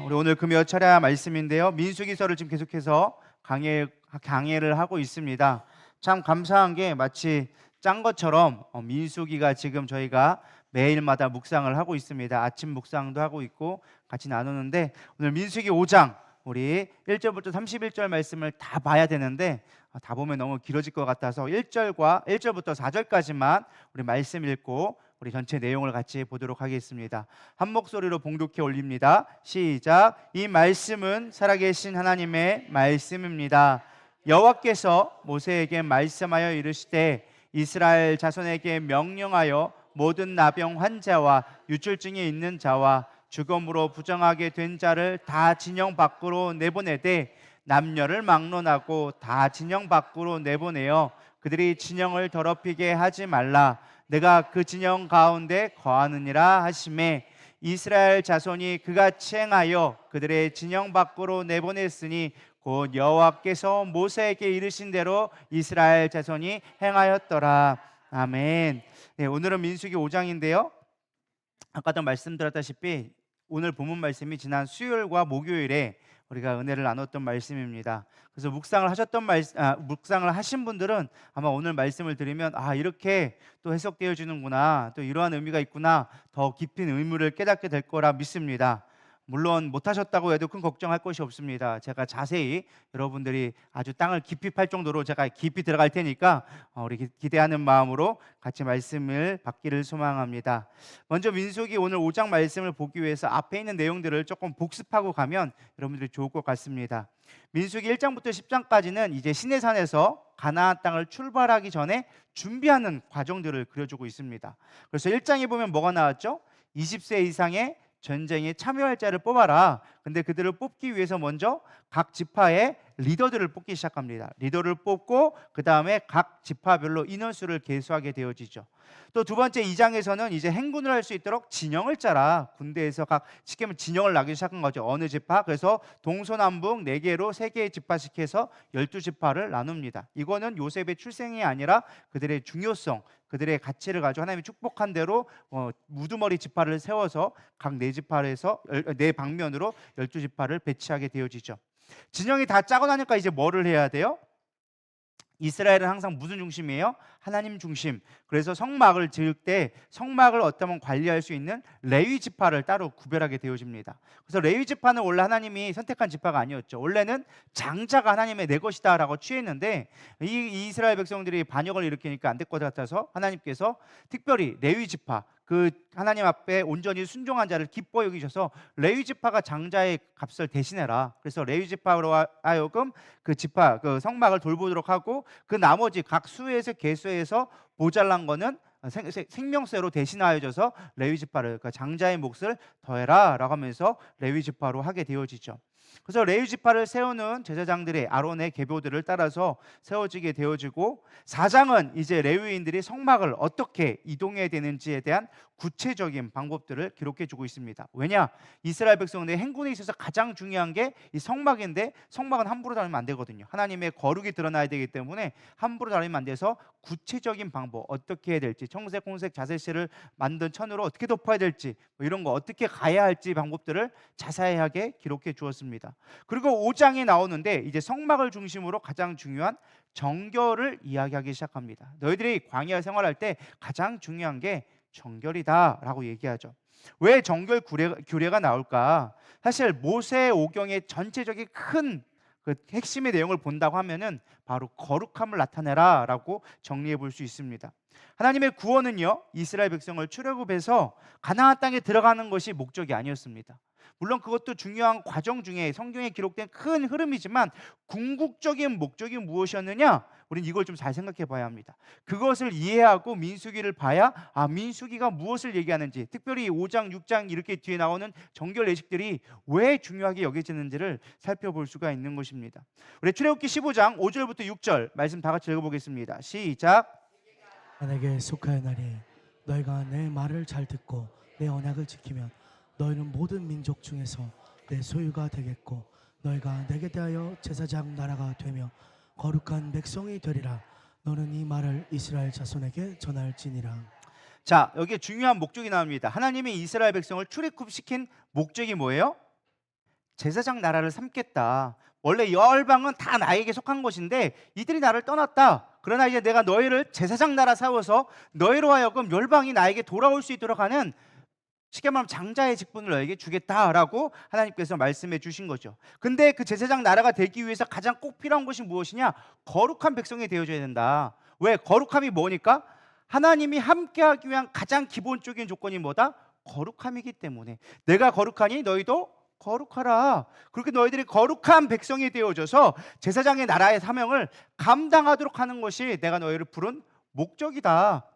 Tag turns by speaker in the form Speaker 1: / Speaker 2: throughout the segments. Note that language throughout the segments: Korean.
Speaker 1: 우리 오늘 금요 철야 말씀인데요. 민수기서를 지금 계속해서 강해를 하고 있습니다. 참 감사한 게 마치 짠 것처럼 민수기가 지금 저희가 매일마다 묵상을 하고 있습니다. 아침 묵상도 하고 있고 같이 나누는데 오늘 민수기 5장 우리 1절부터 31절 말씀을 다 봐야 되는데 다 보면 너무 길어질 것 같아서 1절부터 4절까지만 우리 말씀 읽고 우리 전체 내용을 같이 보도록 하겠습니다. 한 목소리로 봉독해 올립니다. 시작. 이 말씀은 살아계신 하나님의 말씀입니다. 여호와께서 모세에게 말씀하여 이르시되 이스라엘 자손에게 명령하여 모든 나병 환자와 유출증이 있는 자와 죽음으로 부정하게 된 자를 다 진영 밖으로 내보내되 남녀를 막론하고 다 진영 밖으로 내보내어 그들이 진영을 더럽히게 하지 말라. 내가 그 진영 가운데 거하느니라 하시매 이스라엘 자손이 그같이 행하여 그들의 진영 밖으로 내보냈으니 곧 여호와께서 모세에게 이르신 대로 이스라엘 자손이 행하였더라. 아멘. 네, 오늘은 민수기 5장인데요. 아까도 말씀드렸다시피 오늘 본문 말씀이 지난 수요일과 목요일에 우리가 은혜를 나눴던 말씀입니다. 그래서 묵상을 하신 분들은 아마 오늘 말씀을 들으면 이렇게 또 해석되어지는구나, 또 이러한 의미가 있구나, 더 깊은 의미를 깨닫게 될 거라 믿습니다. 물론 못하셨다고 해도 큰 걱정할 것이 없습니다. 제가 자세히 여러분들이 아주 땅을 깊이 팔 정도로 제가 깊이 들어갈 테니까 우리 기대하는 마음으로 같이 말씀을 받기를 소망합니다. 먼저 민수기 오늘 5장 말씀을 보기 위해서 앞에 있는 내용들을 조금 복습하고 가면 여러분들이 좋을 것 같습니다. 민수기 1장부터 10장까지는 이제 시내산에서 가나안 땅을 출발하기 전에 준비하는 과정들을 그려주고 있습니다. 그래서 1장에 보면 뭐가 나왔죠? 20세 이상의 전쟁에 참여할 자를 뽑아라. 근데 그들을 뽑기 위해서 먼저 각 지파의 리더들을 뽑기 시작합니다. 리더를 뽑고 그 다음에 각 지파별로 인원수를 계수하게 되어지죠. 또 두 번째 2장에서는 이제 행군을 할 수 있도록 진영을 짜라. 군대에서 쉽게 말하면 진영을 나기 시작한 거죠. 어느 지파. 그래서 동서남북 4개로 3개의 지파씩 해서 12지파를 나눕니다. 이거는 요셉의 출생이 아니라 그들의 중요성, 그들의 가치를 가지고 하나님이 축복한 대로 우두머리 지파를 세워서 각 4지파에서 4방면으로 12지파를 배치하게 되어지죠. 진영이 다 짜고 나니까 이제 뭐를 해야 돼요? 이스라엘은 항상 무슨 중심이에요? 하나님 중심. 그래서 성막을 지을 때 성막을 어떠면 관리할 수 있는 레위 지파를 따로 구별하게 되어집니다. 그래서 레위 지파는 원래 하나님이 선택한 지파가 아니었죠. 원래는 장자가 하나님의 내 것이다라고 취했는데 이 이스라엘 백성들이 반역을 일으키니까 안 될 것 같아서 하나님께서 특별히 레위 지파, 그 하나님 앞에 온전히 순종한 자를 기뻐 여기셔서 레위 지파가 장자의 값을 대신해라. 그래서 레위 지파로 하여금 그 지파, 그 성막을 돌보도록 하고 그 나머지 각 수에서 계수에서 모자란 거는 생명세로 대신하여져서 레위 지파를, 그 장자의 몫을 더해라라고 하면서 레위 지파로 하게 되어지죠. 그래서 레위 지파를 세우는 제사장들의 아론의 계보들을 따라서 세워지게 되어지고 4장은 이제 레위인들이 성막을 어떻게 이동해야 되는지에 대한 구체적인 방법들을 기록해 주고 있습니다. 왜냐? 이스라엘 백성들의 행군에 있어서 가장 중요한 게 이 성막인데 성막은 함부로 다니면 안 되거든요. 하나님의 거룩이 드러나야 되기 때문에 함부로 다니면 안 돼서 구체적인 방법, 어떻게 해야 될지, 청색, 홍색, 자색실을 만든 천으로 어떻게 덮어야 될지, 이런 거 어떻게 가야 할지 방법들을 자세하게 기록해 주었습니다. 그리고 5장에 나오는데 이제 성막을 중심으로 가장 중요한 정결을 이야기하기 시작합니다. 너희들이 광야 생활할 때 가장 중요한 게 정결이다라고 얘기하죠. 왜 정결 규례가 나올까? 사실 모세 오경의 전체적인 큰 그 핵심의 내용을 본다고 하면은 바로 거룩함을 나타내라라고 정리해 볼 수 있습니다. 하나님의 구원은요, 이스라엘 백성을 출애굽해서 가나안 땅에 들어가는 것이 목적이 아니었습니다. 물론 그것도 중요한 과정 중에 성경에 기록된 큰 흐름이지만 궁극적인 목적이 무엇이었느냐? 우리는 이걸 좀 잘 생각해 봐야 합니다. 그것을 이해하고 민수기를 봐야 민수기가 무엇을 얘기하는지, 특별히 5장, 6장 이렇게 뒤에 나오는 정결 예식들이 왜 중요하게 여겨지는지를 살펴볼 수가 있는 것입니다. 우리 출애굽기 15장 5절부터 6절 말씀 다 같이 읽어보겠습니다. 시작.
Speaker 2: 내게 속하여나니 너희가 내 말을 잘 듣고 내 언약을 지키면 너희는 모든 민족 중에서 내 소유가 되겠고 너희가 내게 대하여 제사장 나라가 되며 거룩한 백성이 되리라. 너는 이 말을 이스라엘 자손에게 전할지니라.
Speaker 1: 자, 여기에 중요한 목적이 나옵니다. 하나님이 이스라엘 백성을 출애굽시킨 목적이 뭐예요? 제사장 나라를 삼겠다. 원래 열방은 다 나에게 속한 것인데 이들이 나를 떠났다. 그러나 이제 내가 너희를 제사장 나라 세워서 너희로 하여금 열방이 나에게 돌아올 수 있도록 하는, 쉽게 말하면 장자의 직분을 너에게 주겠다라고 하나님께서 말씀해 주신 거죠. 근데 그 제사장 나라가 되기 위해서 가장 꼭 필요한 것이 무엇이냐? 거룩한 백성이 되어줘야 된다. 왜? 거룩함이 뭐니까? 하나님이 함께하기 위한 가장 기본적인 조건이 뭐다? 거룩함이기 때문에. 내가 거룩하니 너희도 거룩하라. 그렇게 너희들이 거룩한 백성이 되어져서 제사장의 나라의 사명을 감당하도록 하는 것이 내가 너희를 부른 목적이다.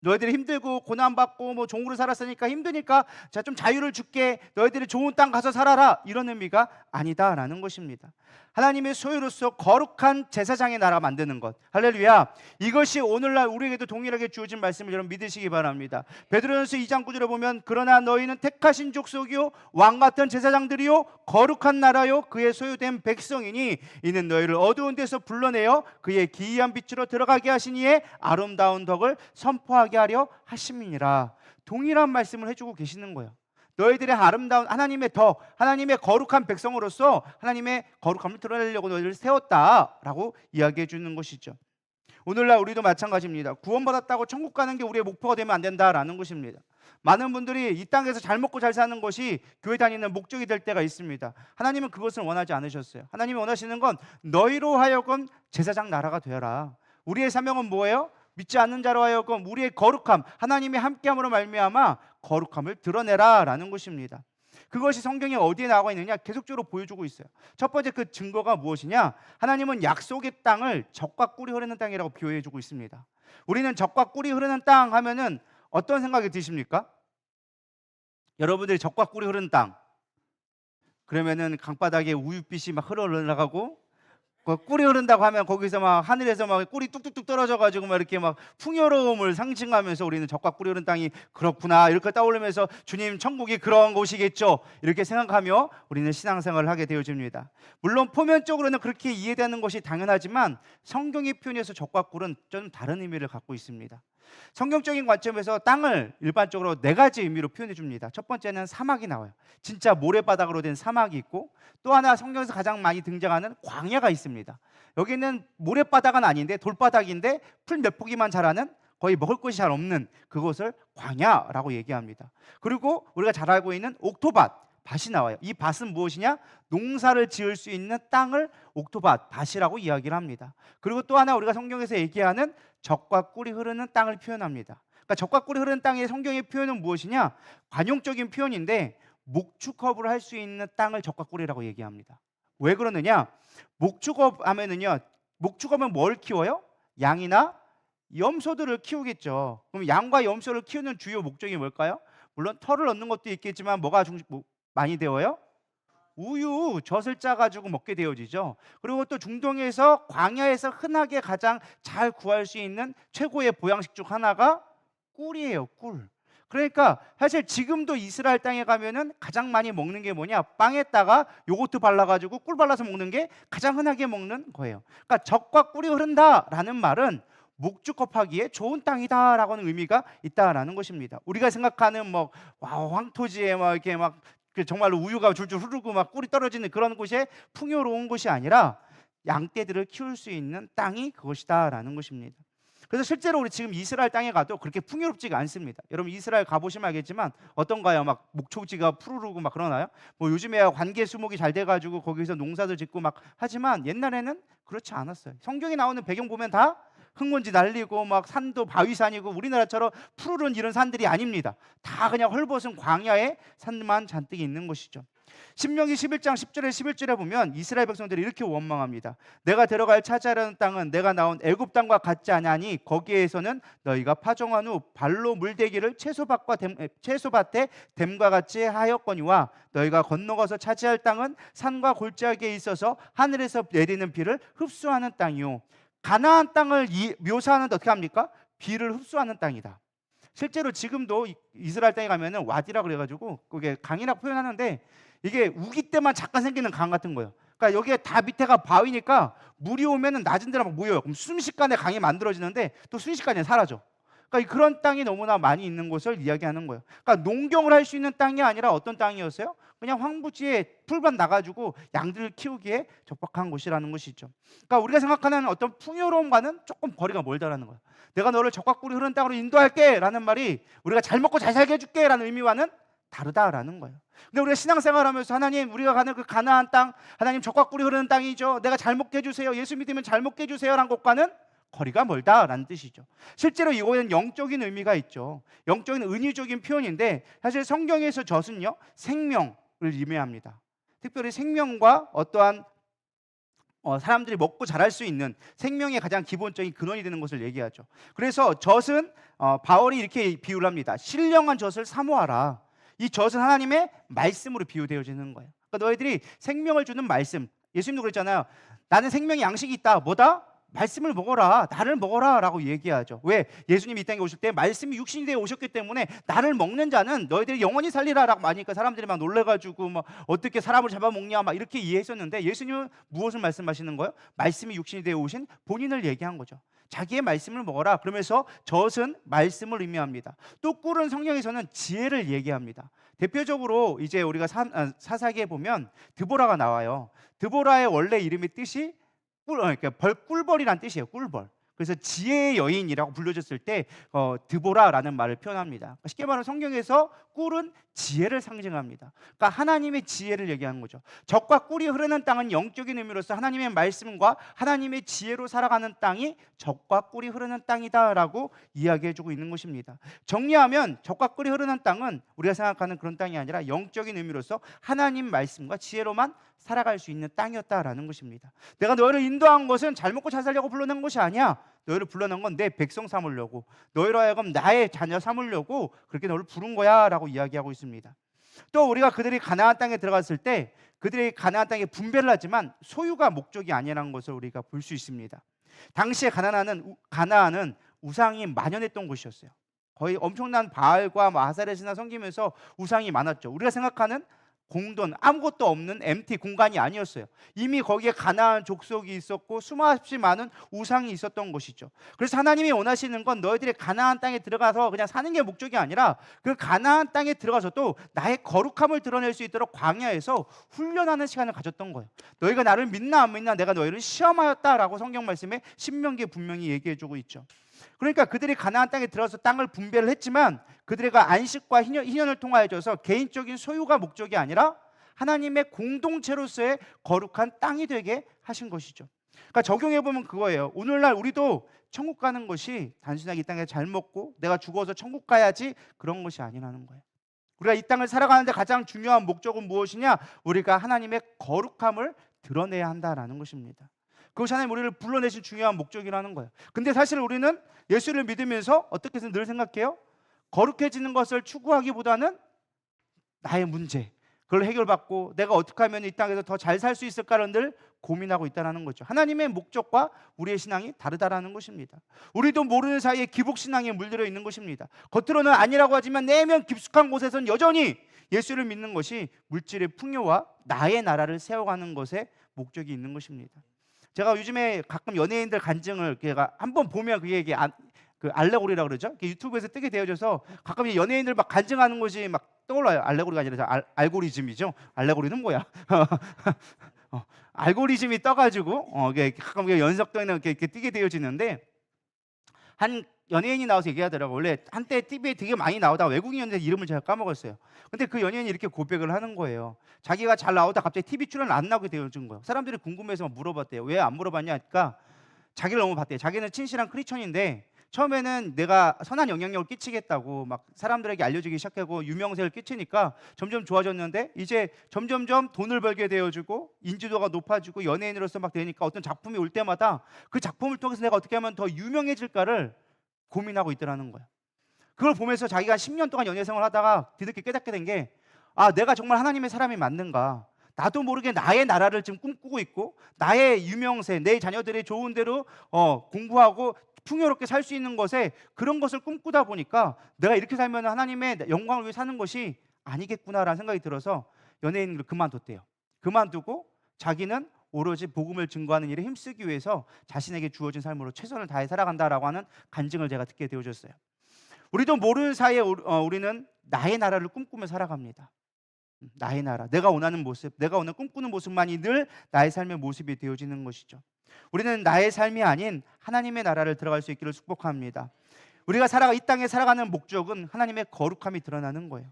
Speaker 1: 너희들이 힘들고 고난받고 뭐 종으로 살았으니까 힘드니까 자 좀 자유를 줄게, 너희들이 좋은 땅 가서 살아라, 이런 의미가 아니다라는 것입니다. 하나님의 소유로서 거룩한 제사장의 나라 만드는 것, 할렐루야. 이것이 오늘날 우리에게도 동일하게 주어진 말씀을 여러분 믿으시기 바랍니다. 베드로전서 2장 9절에 보면 그러나 너희는 택하신 족속이요 왕 같은 제사장들이요 거룩한 나라요 그의 소유된 백성이니 이는 너희를 어두운 데서 불러내어 그의 기이한 빛으로 들어가게 하시니에 아름다운 덕을 선포하게 하려 하심이니라. 동일한 말씀을 해주고 계시는 거예요. 너희들의 아름다운 하나님의 덕, 하나님의 거룩한 백성으로서 하나님의 거룩함을 드러내려고 너희를 세웠다라고 이야기해 주는 것이죠. 오늘날 우리도 마찬가지입니다. 구원받았다고 천국 가는 게 우리의 목표가 되면 안 된다라는 것입니다. 많은 분들이 이 땅에서 잘 먹고 잘 사는 것이 교회 다니는 목적이 될 때가 있습니다. 하나님은 그것을 원하지 않으셨어요. 하나님이 원하시는 건 너희로 하여금 제사장 나라가 되어라. 우리의 사명은 뭐예요? 믿지 않는 자로 하여금 우리의 거룩함, 하나님의 함께함으로 말미암아 거룩함을 드러내라라는 것입니다. 그것이 성경에 어디에 나와 있느냐? 계속적으로 보여주고 있어요. 첫 번째 그 증거가 무엇이냐? 하나님은 약속의 땅을 젖과 꿀이 흐르는 땅이라고 비유해주고 있습니다. 우리는 젖과 꿀이 흐르는 땅 하면은 어떤 생각이 드십니까? 여러분들이 젖과 꿀이 흐르는 땅 그러면은 강바닥에 우유빛이 막 흘러나가고 그 꿀이 흐른다고 하면 거기서 막 하늘에서 막 꿀이 뚝뚝뚝 떨어져가지고 막 이렇게 막 풍요로움을 상징하면서 우리는 젖과 꿀이 흐르는 땅이 그렇구나 이렇게 떠올리면서 주님 천국이 그런 곳이겠죠 이렇게 생각하며 우리는 신앙생활을 하게 되어집니다. 물론 표면적으로는 그렇게 이해되는 것이 당연하지만 성경의 표현에서 젖과 꿀은 좀 다른 의미를 갖고 있습니다. 성경적인 관점에서 땅을 일반적으로 네 가지 의미로 표현해 줍니다. 첫 번째는 사막이 나와요. 진짜 모래바닥으로 된 사막이 있고, 또 하나 성경에서 가장 많이 등장하는 광야가 있습니다. 여기는 모래바닥은 아닌데 돌바닥인데 풀 몇 포기만 자라는, 거의 먹을 것이 잘 없는 그것을 광야라고 얘기합니다. 그리고 우리가 잘 알고 있는 옥토밭, 밭이 나와요. 이 밭은 무엇이냐? 농사를 지을 수 있는 땅을 옥토밭, 밭이라고 이야기를 합니다. 그리고 또 하나 우리가 성경에서 얘기하는 젖과 꿀이 흐르는 땅을 표현합니다. 그러니까 젖과 꿀이 흐르는 땅의 성경의 표현은 무엇이냐? 관용적인 표현인데 목축업을 할 수 있는 땅을 젖과 꿀이라고 얘기합니다. 왜 그러느냐? 목축업 하면은요, 목축업은 뭘 키워요? 양이나 염소들을 키우겠죠. 그럼 양과 염소를 키우는 주요 목적이 뭘까요? 물론 털을 얻는 것도 있겠지만 뭐가 많이 되어요? 우유, 젖을 짜가지고 먹게 되어지죠. 그리고 또 중동에서 광야에서 흔하게 가장 잘 구할 수 있는 최고의 보양식 중 하나가 꿀이에요. 꿀. 그러니까 사실 지금도 이스라엘 땅에 가면은 가장 많이 먹는 게 뭐냐? 빵에다가 요거트 발라가지고 꿀 발라서 먹는 게 가장 흔하게 먹는 거예요. 그러니까 젖과 꿀이 흐른다라는 말은 목축업하기에 좋은 땅이다라고는 의미가 있다라는 것입니다. 우리가 생각하는 뭐 황토지에 막 이렇게 막 정말로 우유가 줄줄 흐르고 막 꿀이 떨어지는 그런 곳에 풍요로운 곳이 아니라 양떼들을 키울 수 있는 땅이 그것이다라는 것입니다. 그래서 실제로 우리 지금 이스라엘 땅에 가도 그렇게 풍요롭지가 않습니다. 여러분 이스라엘 가보시면 알겠지만 어떤가요? 막 목초지가 푸르르고 막 그러나요? 뭐 요즘에야 관계 수목이 잘 돼가지고 거기서 농사도 짓고 막 하지만 옛날에는 그렇지 않았어요. 성경에 나오는 배경 보면 다 흙먼지 날리고 막 산도 바위산이고 우리나라처럼 푸르른 이런 산들이 아닙니다. 다 그냥 헐벗은 광야에 산만 잔뜩 있는 것이죠. 신명기 11장 10절에 11절에 보면 이스라엘 백성들이 이렇게 원망합니다. 내가 들어갈 차지하려는 땅은 내가 나온 애굽 땅과 같지 아니하니 거기에서는 너희가 파종한 후 발로 물대기를 채소밭에 댐과 같이 하였거니와 너희가 건너가서 차지할 땅은 산과 골짜기에 있어서 하늘에서 내리는 비를 흡수하는 땅이요. 가나안 땅을 묘사하는 데 어떻게 합니까? 비를 흡수하는 땅이다. 실제로 지금도 이스라엘 땅에 가면은 와디라 그래가지고 그게 강이라고 표현하는데 이게 우기 때만 잠깐 생기는 강 같은 거예요. 그러니까 여기에 다 밑에가 바위니까 물이 오면은 낮은 데로 막 모여요. 그럼 순식간에 강이 만들어지는데 또 순식간에 사라져. 그러니까 그런 땅이 너무나 많이 있는 곳을 이야기하는 거예요. 그러니까 농경을 할 수 있는 땅이 아니라 어떤 땅이었어요? 그냥 황부지에 풀밭 나가지고 양들을 키우기에 적합한 곳이라는 것이죠. 그러니까 우리가 생각하는 어떤 풍요로움과는 조금 거리가 멀다라는 거예요. 내가 너를 적과꿀이 흐르는 땅으로 인도할게라는 말이 우리가 잘 먹고 잘 살게 해줄게라는 의미와는 다르다라는 거예요. 근데 우리가 신앙생활하면서 하나님, 우리가 가는 그 가나안 땅, 하나님 적과꿀이 흐르는 땅이죠. 내가 잘 먹게 해주세요. 예수 믿으면 잘 먹게 해주세요라는 것과는 거리가 멀다라는 뜻이죠. 실제로 이거에는 영적인 의미가 있죠. 영적인 은유적인 표현인데 사실 성경에서 젖은요 생명을 의미합니다. 특별히 생명과 어떠한 사람들이 먹고 자랄 수 있는 생명의 가장 기본적인 근원이 되는 것을 얘기하죠. 그래서 젖은 바울이 이렇게 비유를 합니다. 신령한 젖을 사모하라. 이 젖은 하나님의 말씀으로 비유되어지는 거예요. 그러니까 너희들이 생명을 주는 말씀. 예수님도 그랬잖아요. 나는 생명의 양식이 있다. 뭐다? 말씀을 먹어라. 나를 먹어라 라고 얘기하죠. 왜? 예수님이 이 땅에 오실 때 말씀이 육신이 되어 오셨기 때문에 나를 먹는 자는 너희들이 영원히 살리라 라고 하니까 사람들이 막 놀래가지고 막 어떻게 사람을 잡아먹냐 막 이렇게 이해했었는데 예수님은 무엇을 말씀하시는 거예요? 말씀이 육신이 되어 오신 본인을 얘기한 거죠. 자기의 말씀을 먹어라. 그러면서 젖은 말씀을 의미합니다. 또 꿀은 성경에서는 지혜를 얘기합니다. 대표적으로 이제 우리가 사사기에 보면 드보라가 나와요. 드보라의 원래 이름의 뜻이 그러니까 꿀벌이란 뜻이에요. 꿀벌. 그래서 지혜의 여인이라고 불려졌을 때 드보라라는 말을 표현합니다. 그러니까 쉽게 말하면 성경에서 꿀은 지혜를 상징합니다. 그러니까 하나님의 지혜를 얘기하는 거죠. 젖과 꿀이 흐르는 땅은 영적인 의미로서 하나님의 말씀과 하나님의 지혜로 살아가는 땅이 젖과 꿀이 흐르는 땅이다라고 이야기해주고 있는 것입니다. 정리하면 젖과 꿀이 흐르는 땅은 우리가 생각하는 그런 땅이 아니라 영적인 의미로서 하나님 말씀과 지혜로만 살아갈 수 있는 땅이었다라는 것입니다. 내가 너희를 인도한 것은 잘 먹고 잘 살려고 불러낸 것이 아니야. 너희를 불러낸 건 내 백성 삼으려고, 너희로 하여금 나의 자녀 삼으려고 그렇게 너를 부른 거야 라고 이야기하고 있습니다. 또 우리가 그들이 가나안 땅에 들어갔을 때 그들이 가나안 땅에 분배를 하지만 소유가 목적이 아니라는 것을 우리가 볼 수 있습니다. 당시에 가나안은 우상이 만연했던 곳이었어요. 거의 엄청난 바알과 아사렛이나 섬기면서 우상이 많았죠. 우리가 생각하는 공돈, 아무것도 없는 MT 공간이 아니었어요. 이미 거기에 가나안 족속이 있었고 수없이 많은 우상이 있었던 것이죠. 그래서 하나님이 원하시는 건 너희들이 가나안 땅에 들어가서 그냥 사는 게 목적이 아니라 그 가나안 땅에 들어가서도 나의 거룩함을 드러낼 수 있도록 광야에서 훈련하는 시간을 가졌던 거예요. 너희가 나를 믿나 안 믿나 내가 너희를 시험하였다라고 성경 말씀에 신명기에 분명히 얘기해주고 있죠. 그러니까 그들이 가나안 땅에 들어서 땅을 분배를 했지만 그들과 안식과 희년을 통하여져서 개인적인 소유가 목적이 아니라 하나님의 공동체로서의 거룩한 땅이 되게 하신 것이죠. 그러니까 적용해 보면 그거예요. 오늘날 우리도 천국 가는 것이 단순하게 이 땅에 잘 먹고 내가 죽어서 천국 가야지 그런 것이 아니라는 거예요. 우리가 이 땅을 살아가는데 가장 중요한 목적은 무엇이냐? 우리가 하나님의 거룩함을 드러내야 한다라는 것입니다. 그것이 하나님 우리를 불러내신 중요한 목적이라는 거예요. 근데 사실 우리는 예수를 믿으면서 어떻게 늘 생각해요? 거룩해지는 것을 추구하기보다는 나의 문제, 그걸 해결받고 내가 어떻게 하면 이 땅에서 더 잘 살 수 있을까를 늘 고민하고 있다는 거죠. 하나님의 목적과 우리의 신앙이 다르다라는 것입니다. 우리도 모르는 사이에 기복신앙에 물들어 있는 것입니다. 겉으로는 아니라고 하지만 내면 깊숙한 곳에서는 여전히 예수를 믿는 것이 물질의 풍요와 나의 나라를 세워가는 것에 목적이 있는 것입니다. 제가 요즘에 가끔 연예인들 간증을 한번 보면 그게 그 알레고리라고 그러죠. 유튜브에서 뜨게 되어져서 가끔 연예인들 막 간증하는 것이 막 떠올라요. 알레고리가 아니라 알고리즘이죠. 알레고리는 뭐야? 알고리즘이 떠가지고 가끔 연속되는 이렇게 뜨게 되어지는데 한 연예인이 나와서 얘기하더라고요. 원래 한때 TV에 되게 많이 나오다가 외국인이었는데 이름을 제가 까먹었어요. 근데 그 연예인이 이렇게 고백을 하는 거예요. 자기가 잘 나오다 갑자기 TV 출연 안 나오게 되어진 거예요. 사람들이 궁금해서 물어봤대요. 왜 안 물어봤냐 하니까 자기를 너무 봤대요. 자기는 친실한 크리스천인데 처음에는 내가 선한 영향력을 끼치겠다고 막 사람들에게 알려지기 시작하고 유명세를 끼치니까 점점 좋아졌는데 이제 점점점 돈을 벌게 되어지고 인지도가 높아지고 연예인으로서 막 되니까 어떤 작품이 올 때마다 그 작품을 통해서 내가 어떻게 하면 더 유명해질까를 고민하고 있더라는 거예요. 그걸 보면서 자기가 10년 동안 연예 생활을 하다가 뒤늦게 깨닫게 된 게 내가 정말 하나님의 사람이 맞는가? 나도 모르게 나의 나라를 지금 꿈꾸고 있고 나의 유명세, 내 자녀들이 좋은 대로 공부하고 풍요롭게 살 수 있는 것에 그런 것을 꿈꾸다 보니까 내가 이렇게 살면 하나님의 영광을 위해 사는 것이 아니겠구나라는 생각이 들어서 연예인을 그만뒀대요. 그만두고 자기는 오로지 복음을 증거하는 일에 힘쓰기 위해서 자신에게 주어진 삶으로 최선을 다해 살아간다라고 하는 간증을 제가 듣게 되어졌어요. 우리도 모르는 사이에 우리는 나의 나라를 꿈꾸며 살아갑니다. 나의 나라, 내가 원하는 모습, 내가 오늘 꿈꾸는 모습만이 늘 나의 삶의 모습이 되어지는 것이죠. 우리는 나의 삶이 아닌 하나님의 나라를 들어갈 수 있기를 축복합니다. 우리가 이 땅에 살아가는 목적은 하나님의 거룩함이 드러나는 거예요.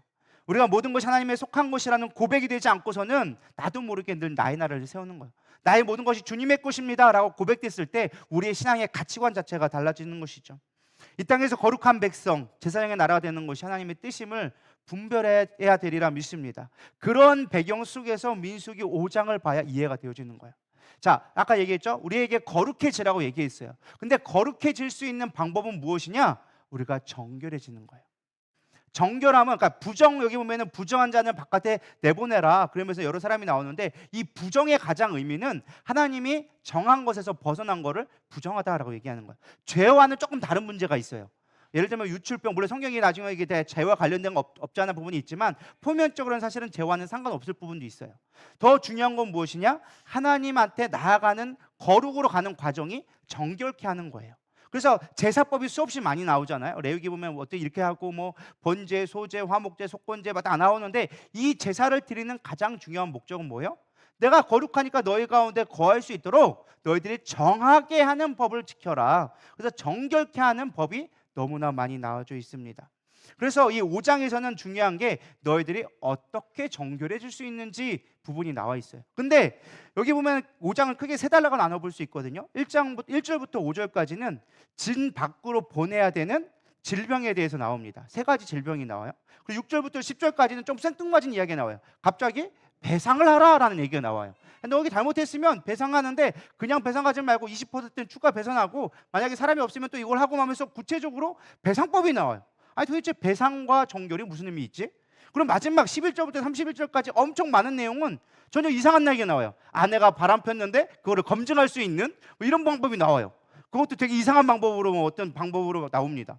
Speaker 1: 우리가 모든 것이 하나님의 속한 것이라는 고백이 되지 않고서는 나도 모르게 늘 나의 나라를 세우는 거예요. 나의 모든 것이 주님의 것입니다 라고 고백됐을 때 우리의 신앙의 가치관 자체가 달라지는 것이죠. 이 땅에서 거룩한 백성, 제사장의 나라가 되는 것이 하나님의 뜻임을 분별해야 되리라 믿습니다. 그런 배경 속에서 민수기 5장을 봐야 이해가 되어지는 거예요. 자, 아까 얘기했죠? 우리에게 거룩해지라고 얘기했어요. 근데 거룩해질 수 있는 방법은 무엇이냐? 우리가 정결해지는 거예요. 정결함은, 그러니까 여기 보면은 부정한 자는 바깥에 내보내라 그러면서 여러 사람이 나오는데, 이 부정의 가장 의미는 하나님이 정한 것에서 벗어난 거를 부정하다라고 얘기하는 거예요. 죄와는 조금 다른 문제가 있어요. 예를 들면 유출병, 물론 성경이 나중에 이게 죄와 관련된 거 없지 않은 부분이 있지만 표면적으로는 사실은 죄와는 상관없을 부분도 있어요. 더 중요한 건 무엇이냐? 하나님한테 나아가는 거룩으로 가는 과정이 정결케 하는 거예요. 그래서 제사법이 수없이 많이 나오잖아요. 레위기 보면 어떻게 이렇게 하고 뭐 번제, 소제, 화목제, 속건제 다 나오는데, 이 제사를 드리는 가장 중요한 목적은 뭐예요? 내가 거룩하니까 너희 가운데 거할 수 있도록 너희들이 정하게 하는 법을 지켜라. 그래서 정결케 하는 법이 너무나 많이 나와져 있습니다. 그래서 이 5장에서는 중요한 게 너희들이 어떻게 정결해질 수 있는지 부분이 나와 있어요. 근데 여기 보면 5장을 크게 세 달락으로 나눠볼 수 있거든요. 1절부터 5절까지는 진 밖으로 보내야 되는 질병에 대해서 나옵니다. 세 가지 질병이 나와요. 그리고 6절부터 10절까지는 좀 생뚱맞은 이야기가 나와요. 갑자기 배상을 하라라는 얘기가 나와요. 너 여기 잘못했으면 배상하는데 그냥 배상하지 말고 20%는 추가 배상하고, 만약에 사람이 없으면 또 이걸 하고 하면서 구체적으로 배상법이 나와요. 아니 도대체 배상과 정결이 무슨 의미 있지? 그럼 마지막 11절부터 31절까지 엄청 많은 내용은 전혀 이상한 얘기가 나와요. 아내가 바람 폈는데 그거를 검증할 수 있는 뭐 이런 방법이 나와요. 그것도 되게 이상한 방법으로, 어떤 방법으로 나옵니다.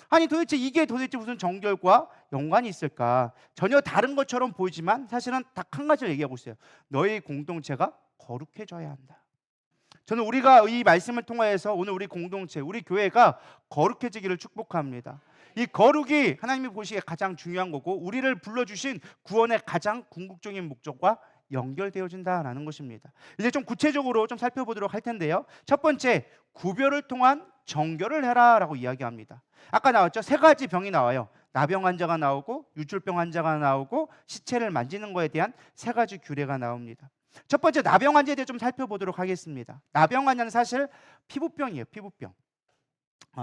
Speaker 1: 아니 이게 도대체 무슨 정결과 연관이 있을까? 전혀 다른 것처럼 보이지만 사실은 딱 한 가지를 얘기하고 있어요. 너희 공동체가 거룩해져야 한다. 저는 우리가 이 말씀을 통하여서 오늘 우리 공동체, 우리 교회가 거룩해지기를 축복합니다. 이 거룩이 하나님이 보시기에 가장 중요한 거고, 우리를 불러주신 구원의 가장 궁극적인 목적과 연결되어진다라는 것입니다. 이제 좀 구체적으로 좀 살펴보도록 할 텐데요. 첫 번째, 구별을 통한 정결을 해라라고 이야기합니다. 아까 나왔죠? 세 가지 병이 나와요. 나병 환자가 나오고, 유출병 환자가 나오고, 시체를 만지는 거에 대한 세 가지 규례가 나옵니다. 첫 번째, 나병 환자에 대해 좀 살펴보도록 하겠습니다. 나병 환자는 사실 피부병이에요. 피부병.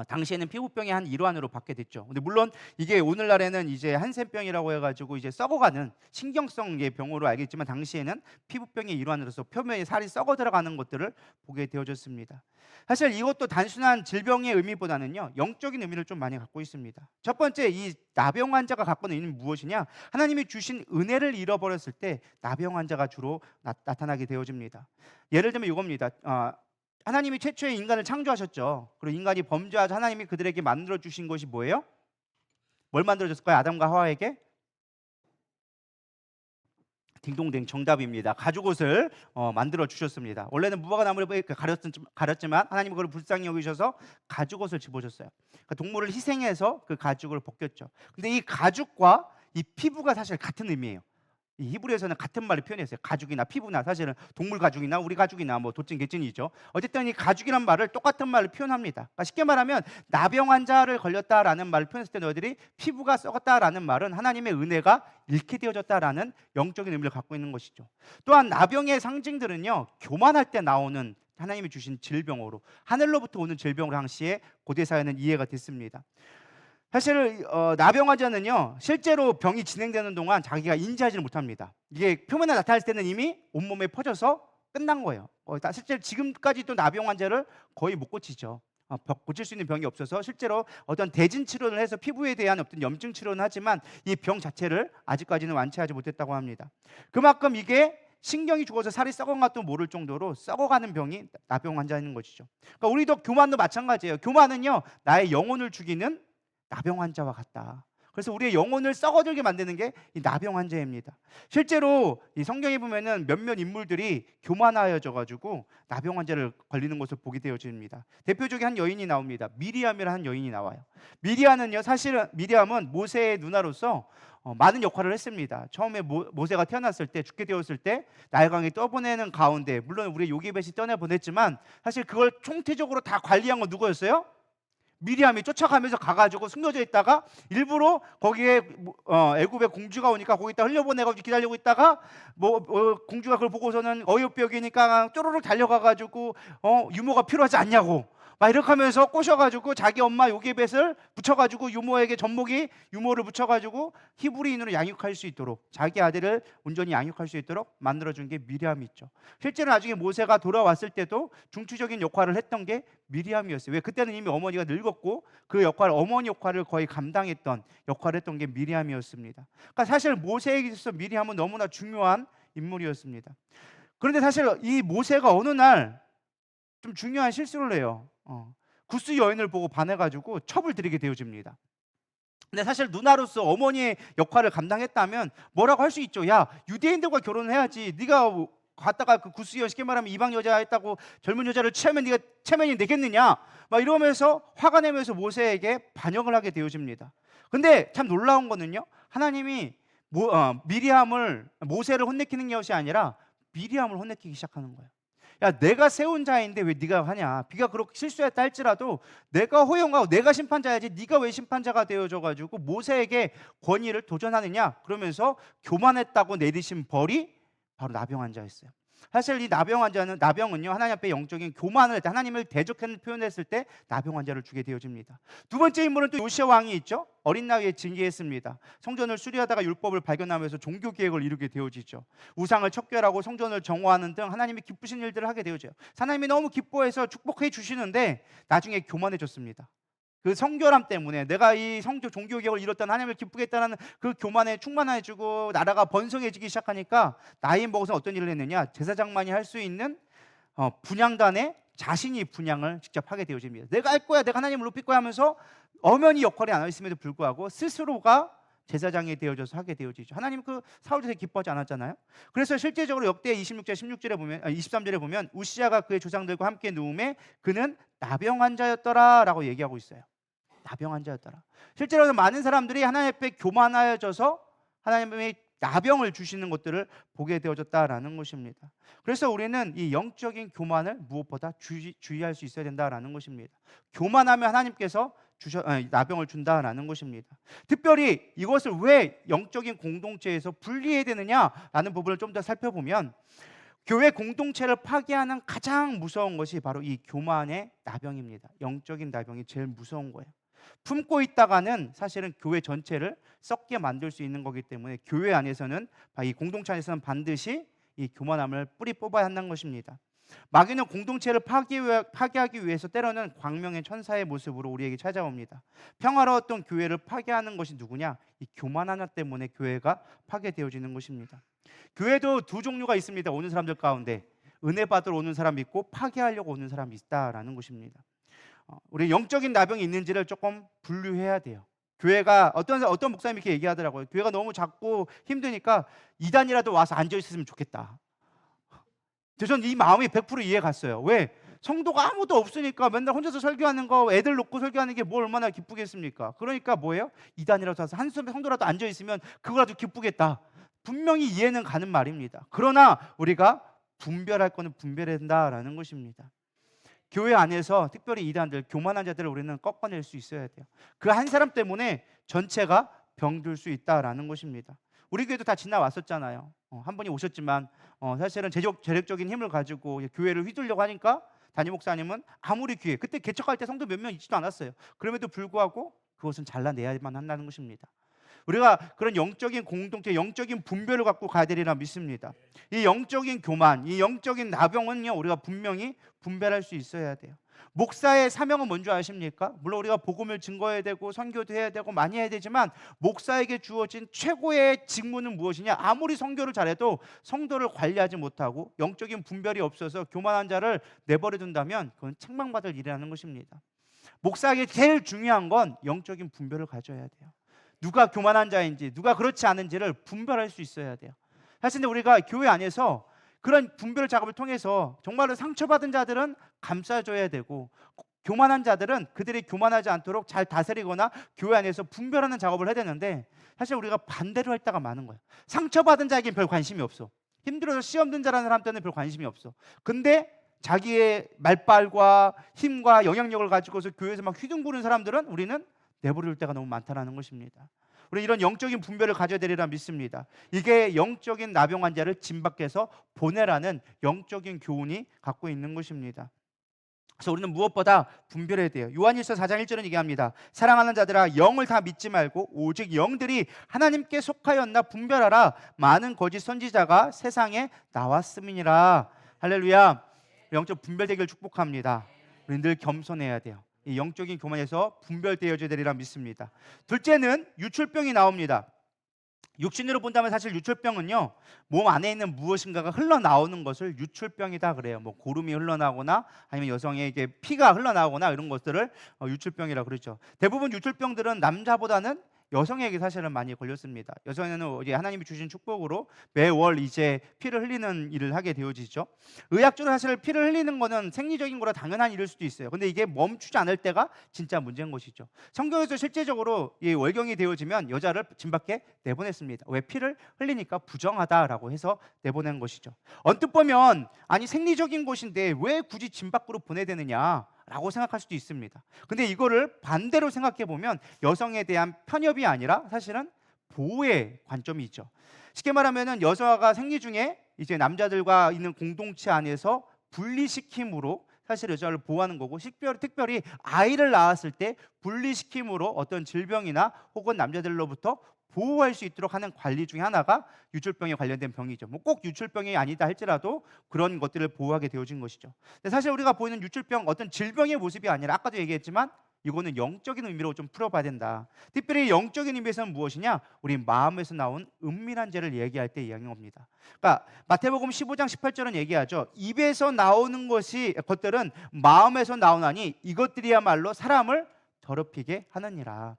Speaker 1: 당시에는 피부병의 한 일환으로 받게 됐죠. 근데 물론 이게 오늘날에는 이제 한센병이라고 해가지고 이제 썩어가는 신경성의 병으로 알겠지만, 당시에는 피부병의 일환으로서 표면에 살이 썩어 들어가는 것들을 보게 되어졌습니다. 사실 이것도 단순한 질병의 의미보다는요, 영적인 의미를 좀 많이 갖고 있습니다. 첫 번째, 이 나병 환자가 갖고 있는 의미는 무엇이냐? 하나님이 주신 은혜를 잃어버렸을 때 나병 환자가 주로 나타나게 되어집니다. 예를 들면 이겁니다. 하나님이 최초의 인간을 창조하셨죠. 그리고 인간이 범죄하자 하나님이 그들에게 만들어 주신 것이 뭐예요? 뭘 만들어 줬을까요? 아담과 하와에게? 딩동댕, 정답입니다. 가죽옷을 만들어 주셨습니다. 원래는 무화과 나무를 가렸지만 하나님은 그걸 불쌍히 여기셔서 가죽옷을 집어줬어요. 그러니까 동물을 희생해서 그 가죽을 벗겼죠. 근데 이 가죽과 이 피부가 사실 같은 의미예요. 이 히브리에서는 같은 말을 표현했어요. 가죽이나 피부나, 사실은 동물 가죽이나 우리 가죽이나 뭐 도찐 개찐이죠. 어쨌든 이 가죽이란 말을 똑같은 말을 표현합니다. 그러니까 쉽게 말하면 나병 환자를 걸렸다라는 말을 표현했을 때 너희들이 피부가 썩었다라는 말은 하나님의 은혜가 잃게 되어졌다라는 영적인 의미를 갖고 있는 것이죠. 또한 나병의 상징들은요, 교만할 때 나오는 하나님이 주신 질병으로, 하늘로부터 오는 질병으로 당시에 고대 사회는 이해가 됐습니다. 사실 나병 환자는요, 실제로 병이 진행되는 동안 자기가 인지하지를 못합니다. 이게 표면에 나타날 때는 이미 온몸에 퍼져서 끝난 거예요. 실제 지금까지도 나병 환자를 거의 못 고치죠. 고칠 수 있는 병이 없어서 실제로 어떤 대진 치료를 해서 피부에 대한 어떤 염증 치료는 하지만 이 병 자체를 아직까지는 완치하지 못했다고 합니다. 그만큼 이게 신경이 죽어서 살이 썩은 것도 모를 정도로 썩어가는 병이 나병 환자인 것이죠. 그러니까 우리도 교만도 마찬가지예요. 교만은요, 나의 영혼을 죽이는 나병 환자와 같다. 그래서 우리의 영혼을 썩어들게 만드는 게 이 나병 환자입니다. 실제로 이 성경에 보면은 몇몇 인물들이 교만하여져 가지고 나병 환자를 걸리는 것을 보게 되어집니다. 대표적인 한 여인이 나옵니다. 미리암이라는 한 여인이 나와요. 미리암은요, 사실은 미리암은 모세의 누나로서 많은 역할을 했습니다. 처음에 모세가 태어났을 때, 죽게 되었을 때 나일강에 떠보내는 가운데, 물론 우리 요기벳이 떠내보냈지만 사실 그걸 총체적으로 다 관리한 건 누구였어요? 미리암이 쫓아가면서 가가지고 숨겨져 있다가 일부러 거기에 애굽의 공주가 오니까 거기다 흘려보내가지고 기다리고 있다가 공주가 그걸 보고서는 어이없벽이니까 쪼르륵 달려가가지고 유모가 필요하지 않냐고 막 이렇게 하면서 꼬셔가지고 자기 엄마 요게벳을 붙여가지고 유모에게 젖먹이 유모를 붙여가지고 히브리인으로 양육할 수 있도록, 자기 아들을 온전히 양육할 수 있도록 만들어준 게 미리암이 있죠. 실제로 나중에 모세가 돌아왔을 때도 중추적인 역할을 했던 게 미리암이었어요. 왜? 그때는 이미 어머니가 늙었고 그 어머니 역할을 거의 감당했던 역할을 했던 게 미리암이었습니다. 그러니까 사실 모세에게 있어서 미리암은 너무나 중요한 인물이었습니다. 그런데 사실 이 모세가 어느 날 좀 중요한 실수를 해요. 구스 여인을 보고 반해가지고 첩을 들이게 되어집니다. 근데 사실 누나로서 어머니의 역할을 감당했다면 뭐라고 할 수 있죠. 야, 유대인들과 결혼을 해야지. 네가 갔다가 그 구스 여인, 쉽게 말하면 이방 여자 했다고 젊은 여자를 취하면 네가 체면이 되겠느냐, 막 이러면서 화가 내면서 모세에게 반역을 하게 되어집니다. 근데 참 놀라운 거는요, 하나님이 미리암을, 모세를 혼내키는 것이 아니라 미리암을 혼내키기 시작하는 거예요. 야, 내가 세운 자인데 왜 네가 하냐? 네가 그렇게 실수했다 할지라도 내가 허용하고 내가 심판자야지 네가 왜 심판자가 되어져 가지고 모세에게 권위를 도전하느냐? 그러면서 교만했다고 내리신 벌이 바로 나병 환자였어요. 사실 이 나병은요, 하나님 앞에 영적인 교만을 할 때, 하나님을 대적하는 표현했을 때 나병 환자를 주게 되어집니다. 두 번째 인물은 또 요시야 왕이 있죠. 어린 나이에 징계했습니다. 성전을 수리하다가 율법을 발견하면서 종교 개혁을 이루게 되어지죠. 우상을 척결하고 성전을 정화하는 등 하나님이 기쁘신 일들을 하게 되어져요. 하나님이 너무 기뻐해서 축복해 주시는데 나중에 교만해졌습니다. 그 성결함 때문에, 내가 이 종교 개혁을 이뤘던 하나님을 기쁘게 했다는 그 교만에 충만해지고 나라가 번성해지기 시작하니까 나이 먹어서 어떤 일을 했느냐, 제사장만이 할 수 있는 분향단에 자신이 분향을 직접 하게 되어집니다. 내가 할 거야, 내가 하나님을 높일 거야 하면서 엄연히 역할이 안 했음에도 불구하고 스스로가 제사장이 되어져서 하게 되어지죠. 하나님 그 사울도 되게 기뻐하지 않았잖아요. 그래서 실제적으로 역대 26절 16절에 보면 23절에 보면 우시야가 그의 조상들과 함께 누움에 그는 나병 환자였더라라고 얘기하고 있어요. 나병 환자였더라. 실제로 많은 사람들이 하나님 앞에 교만하여져서 하나님의 나병을 주시는 것들을 보게 되어졌다라는 것입니다. 그래서 우리는 이 영적인 교만을 무엇보다 주의할 수 있어야 된다라는 것입니다. 교만하면 하나님께서 나병을 준다라는 것입니다. 특별히 이것을 왜 영적인 공동체에서 분리해야 되느냐라는 부분을 좀 더 살펴보면, 교회 공동체를 파괴하는 가장 무서운 것이 바로 이 교만의 나병입니다. 영적인 나병이 제일 무서운 거예요. 품고 있다가는 사실은 교회 전체를 썩게 만들 수 있는 거기 때문에 교회 안에서는, 이 공동체 안에서는 반드시 이 교만함을 뿌리 뽑아야 한다는 것입니다. 마귀는 공동체를 파괴하기 위해서 때로는 광명의 천사의 모습으로 우리에게 찾아옵니다. 평화로웠던 교회를 파괴하는 것이 누구냐? 이 교만 하나 때문에 교회가 파괴되어지는 것입니다. 교회도 두 종류가 있습니다. 오는 사람들 가운데 은혜 받으러 오는 사람이 있고 파괴하려고 오는 사람이 있다라는 것입니다. 우리 영적인 나병이 있는지를 조금 분류해야 돼요. 교회가 어떤 목사님이 이렇게 얘기하더라고요. 교회가 너무 작고 힘드니까 이단이라도 와서 앉아 있었으면 좋겠다. 저는 이 마음이 100% 이해 갔어요. 왜? 성도가 아무도 없으니까 맨날 혼자서 설교하는 거, 애들 놓고 설교하는 게 뭐 얼마나 기쁘겠습니까? 그러니까 뭐예요? 이단이라도 와서 한 성도라도 앉아 있으면 그거라도 기쁘겠다. 분명히 이해는 가는 말입니다. 그러나 우리가 분별할 거는 분별해야 된다라는 것입니다. 교회 안에서 특별히 이단들, 교만한 자들을 우리는 꺾어낼 수 있어야 돼요. 그 한 사람 때문에 전체가 병들 수 있다라는 것입니다. 우리 교회도 다 지나왔었잖아요. 한 분이 오셨지만 사실은 재력적인 힘을 가지고 교회를 휘두르려고 하니까 담임 목사님은 아무리 그때 개척할 때 성도 몇 명 있지도 않았어요. 그럼에도 불구하고 그것은 잘라내야만 한다는 것입니다. 우리가 그런 영적인 공동체, 영적인 분별을 갖고 가야 되리라 믿습니다. 이 영적인 교만, 이 영적인 나병은요, 우리가 분명히 분별할 수 있어야 돼요. 목사의 사명은 뭔지 아십니까? 물론 우리가 복음을 증거해야 되고 선교도 해야 되고 많이 해야 되지만, 목사에게 주어진 최고의 직무는 무엇이냐? 아무리 선교를 잘해도 성도를 관리하지 못하고 영적인 분별이 없어서 교만한 자를 내버려 둔다면 그건 책망받을 일이라는 것입니다. 목사에게 제일 중요한 건 영적인 분별을 가져야 돼요. 누가 교만한 자인지 누가 그렇지 않은지를 분별할 수 있어야 돼요. 사실 근데 우리가 교회 안에서 그런 분별 작업을 통해서 정말로 상처받은 자들은 감싸줘야 되고, 교만한 자들은 그들이 교만하지 않도록 잘 다스리거나 교회 안에서 분별하는 작업을 해야 되는데, 사실 우리가 반대로 할 때가 많은 거예요. 상처받은 자에겐 별 관심이 없어. 힘들어서 시험 든 자라는 사람한테는 별 관심이 없어. 근데 자기의 말빨과 힘과 영향력을 가지고서 교회에서 막 휘둥그는 사람들은 우리는 내버릴 때가 너무 많다는 것입니다. 우리 이런 영적인 분별을 가져야 되리라 믿습니다. 이게 영적인 나병 환자를 진 밖에서 보내라는 영적인 교훈이 갖고 있는 것입니다. 그래서 우리는 무엇보다 분별해야 돼요. 요한일서 4장 1절은 얘기합니다. 사랑하는 자들아, 영을 다 믿지 말고 오직 영들이 하나님께 속하였나 분별하라. 많은 거짓 선지자가 세상에 나왔음이니라. 할렐루야. 영적 분별되기를 축복합니다. 우리는 늘 겸손해야 돼요. 이 영적인 교만에서 분별되어져야 되리라 믿습니다. 둘째는 유출병이 나옵니다. 육신으로 본다면 사실 유출병은요, 몸 안에 있는 무엇인가가 흘러나오는 것을 유출병이다 그래요. 뭐 고름이 흘러나오거나 아니면 여성에게 피가 흘러나오거나 이런 것들을 유출병이라 그러죠. 대부분 유출병들은 남자보다는 여성에게 사실은 많이 걸렸습니다. 여성에는 이제 하나님이 주신 축복으로 매월 이제 피를 흘리는 일을 하게 되어지죠. 의학적으로 사실 피를 흘리는 거는 생리적인 거라 당연한 일일 수도 있어요. 근데 이게 멈추지 않을 때가 진짜 문제인 것이죠. 성경에서 실제적으로 이 월경이 되어지면 여자를 진 밖에 내보냈습니다. 왜? 피를 흘리니까 부정하다라고 해서 내보낸 것이죠. 언뜻 보면 아니 생리적인 것인데 왜 굳이 진 밖으로 보내야 되느냐 라고 생각할 수도 있습니다. 근데 이거를 반대로 생각해 보면 여성에 대한 편협이 아니라 사실은 보호의 관점이 있죠. 쉽게 말하면 여자가 생리 중에 이제 남자들과 있는 공동체 안에서 분리시킴으로 사실 여자를 보호하는 거고, 특별히 아이를 낳았을 때 분리시킴으로 어떤 질병이나 혹은 남자들로부터 보호할 수 있도록 하는 관리 중에 하나가 유출병에 관련된 병이죠. 뭐 꼭 유출병이 아니다 할지라도 그런 것들을 보호하게 되어진 것이죠. 근데 사실 우리가 보이는 유출병 어떤 질병의 모습이 아니라 아까도 얘기했지만 이거는 영적인 의미로 좀 풀어봐야 된다. 특별히 영적인 의미에서는 무엇이냐? 우리 마음에서 나온 은밀한 죄를 얘기할 때 이야기한 겁니다. 그러니까 마태복음 15장 18절은 얘기하죠. 입에서 나오는 것들은 마음에서 나오나니 이것들이야말로 사람을 더럽히게 하느니라.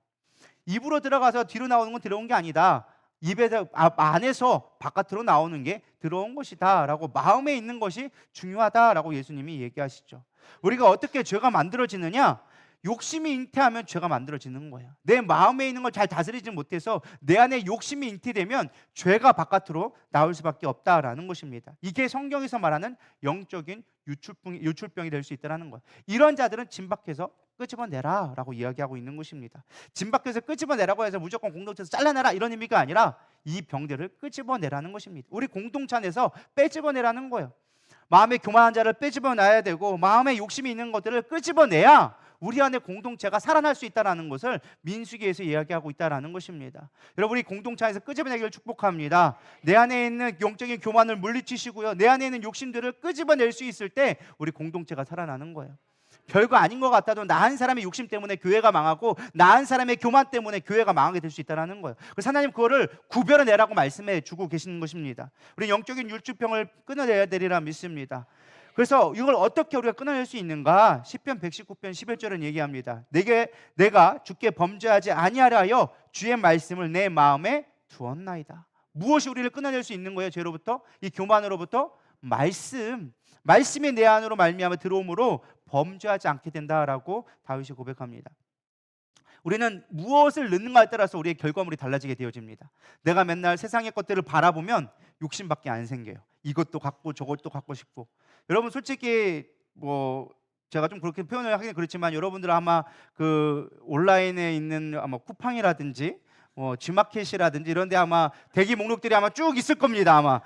Speaker 1: 입으로 들어가서 뒤로 나오는 건 들어온 게 아니다. 입에서 안에서 바깥으로 나오는 게 들어온 것이다 라고, 마음에 있는 것이 중요하다라고 예수님이 얘기하시죠. 우리가 어떻게 죄가 만들어지느냐? 욕심이 잉태하면 죄가 만들어지는 거예요. 내 마음에 있는 걸 잘 다스리지 못해서 내 안에 욕심이 잉태되면 죄가 바깥으로 나올 수밖에 없다라는 것입니다. 이게 성경에서 말하는 영적인 유출병이 될 수 있다는 거예요. 이런 자들은 진 밖에서 끄집어내라 라고 이야기하고 있는 것입니다. 진 밖에서 끄집어내라고 해서 무조건 공동체에서 잘라내라 이런 의미가 아니라 이 병들을 끄집어내라는 것입니다. 우리 공동체 안에서 빼집어내라는 거예요. 마음의 교만한 자를 빼집어내야 되고, 마음에 욕심이 있는 것들을 끄집어내야 우리 안에 공동체가 살아날 수 있다는 것을 민수기에서 이야기하고 있다는 것입니다. 여러분, 우리 공동체 안에서 끄집어내기를 축복합니다. 내 안에 있는 영적인 교만을 물리치시고요, 내 안에 있는 욕심들을 끄집어낼 수 있을 때 우리 공동체가 살아나는 거예요. 별거 아닌 것 같아도 나 한 사람의 욕심 때문에 교회가 망하고 나 한 사람의 교만 때문에 교회가 망하게 될 수 있다는 거예요. 그래서 하나님 그거를 구별해내라고 말씀해 주고 계시는 것입니다. 우리 영적인 유출병을 끊어내야 되리라 믿습니다. 그래서 이걸 어떻게 우리가 끊어낼 수 있는가? 시편 119편 11절은 얘기합니다. 내가 주께 범죄하지 아니하려 하여 주의 말씀을 내 마음에 두었나이다. 무엇이 우리를 끊어낼 수 있는 거예요? 죄로부터? 이 교만으로부터? 말씀이 내 안으로 말미암아 들어오므로 범죄하지 않게 된다라고 다윗이 고백합니다. 우리는 무엇을 넣는가에 따라서 우리의 결과물이 달라지게 되어집니다. 내가 맨날 세상의 것들을 바라보면 욕심밖에 안 생겨요. 이것도 갖고 저것도 갖고 싶고. 여러분 솔직히 뭐 제가 좀 그렇게 표현을 하긴 그렇지만 여러분들 아마 그 온라인에 있는 아마 쿠팡이라든지 G마켓이라든지 이런 데 아마 대기 목록들이 아마 쭉 있을 겁니다. 아마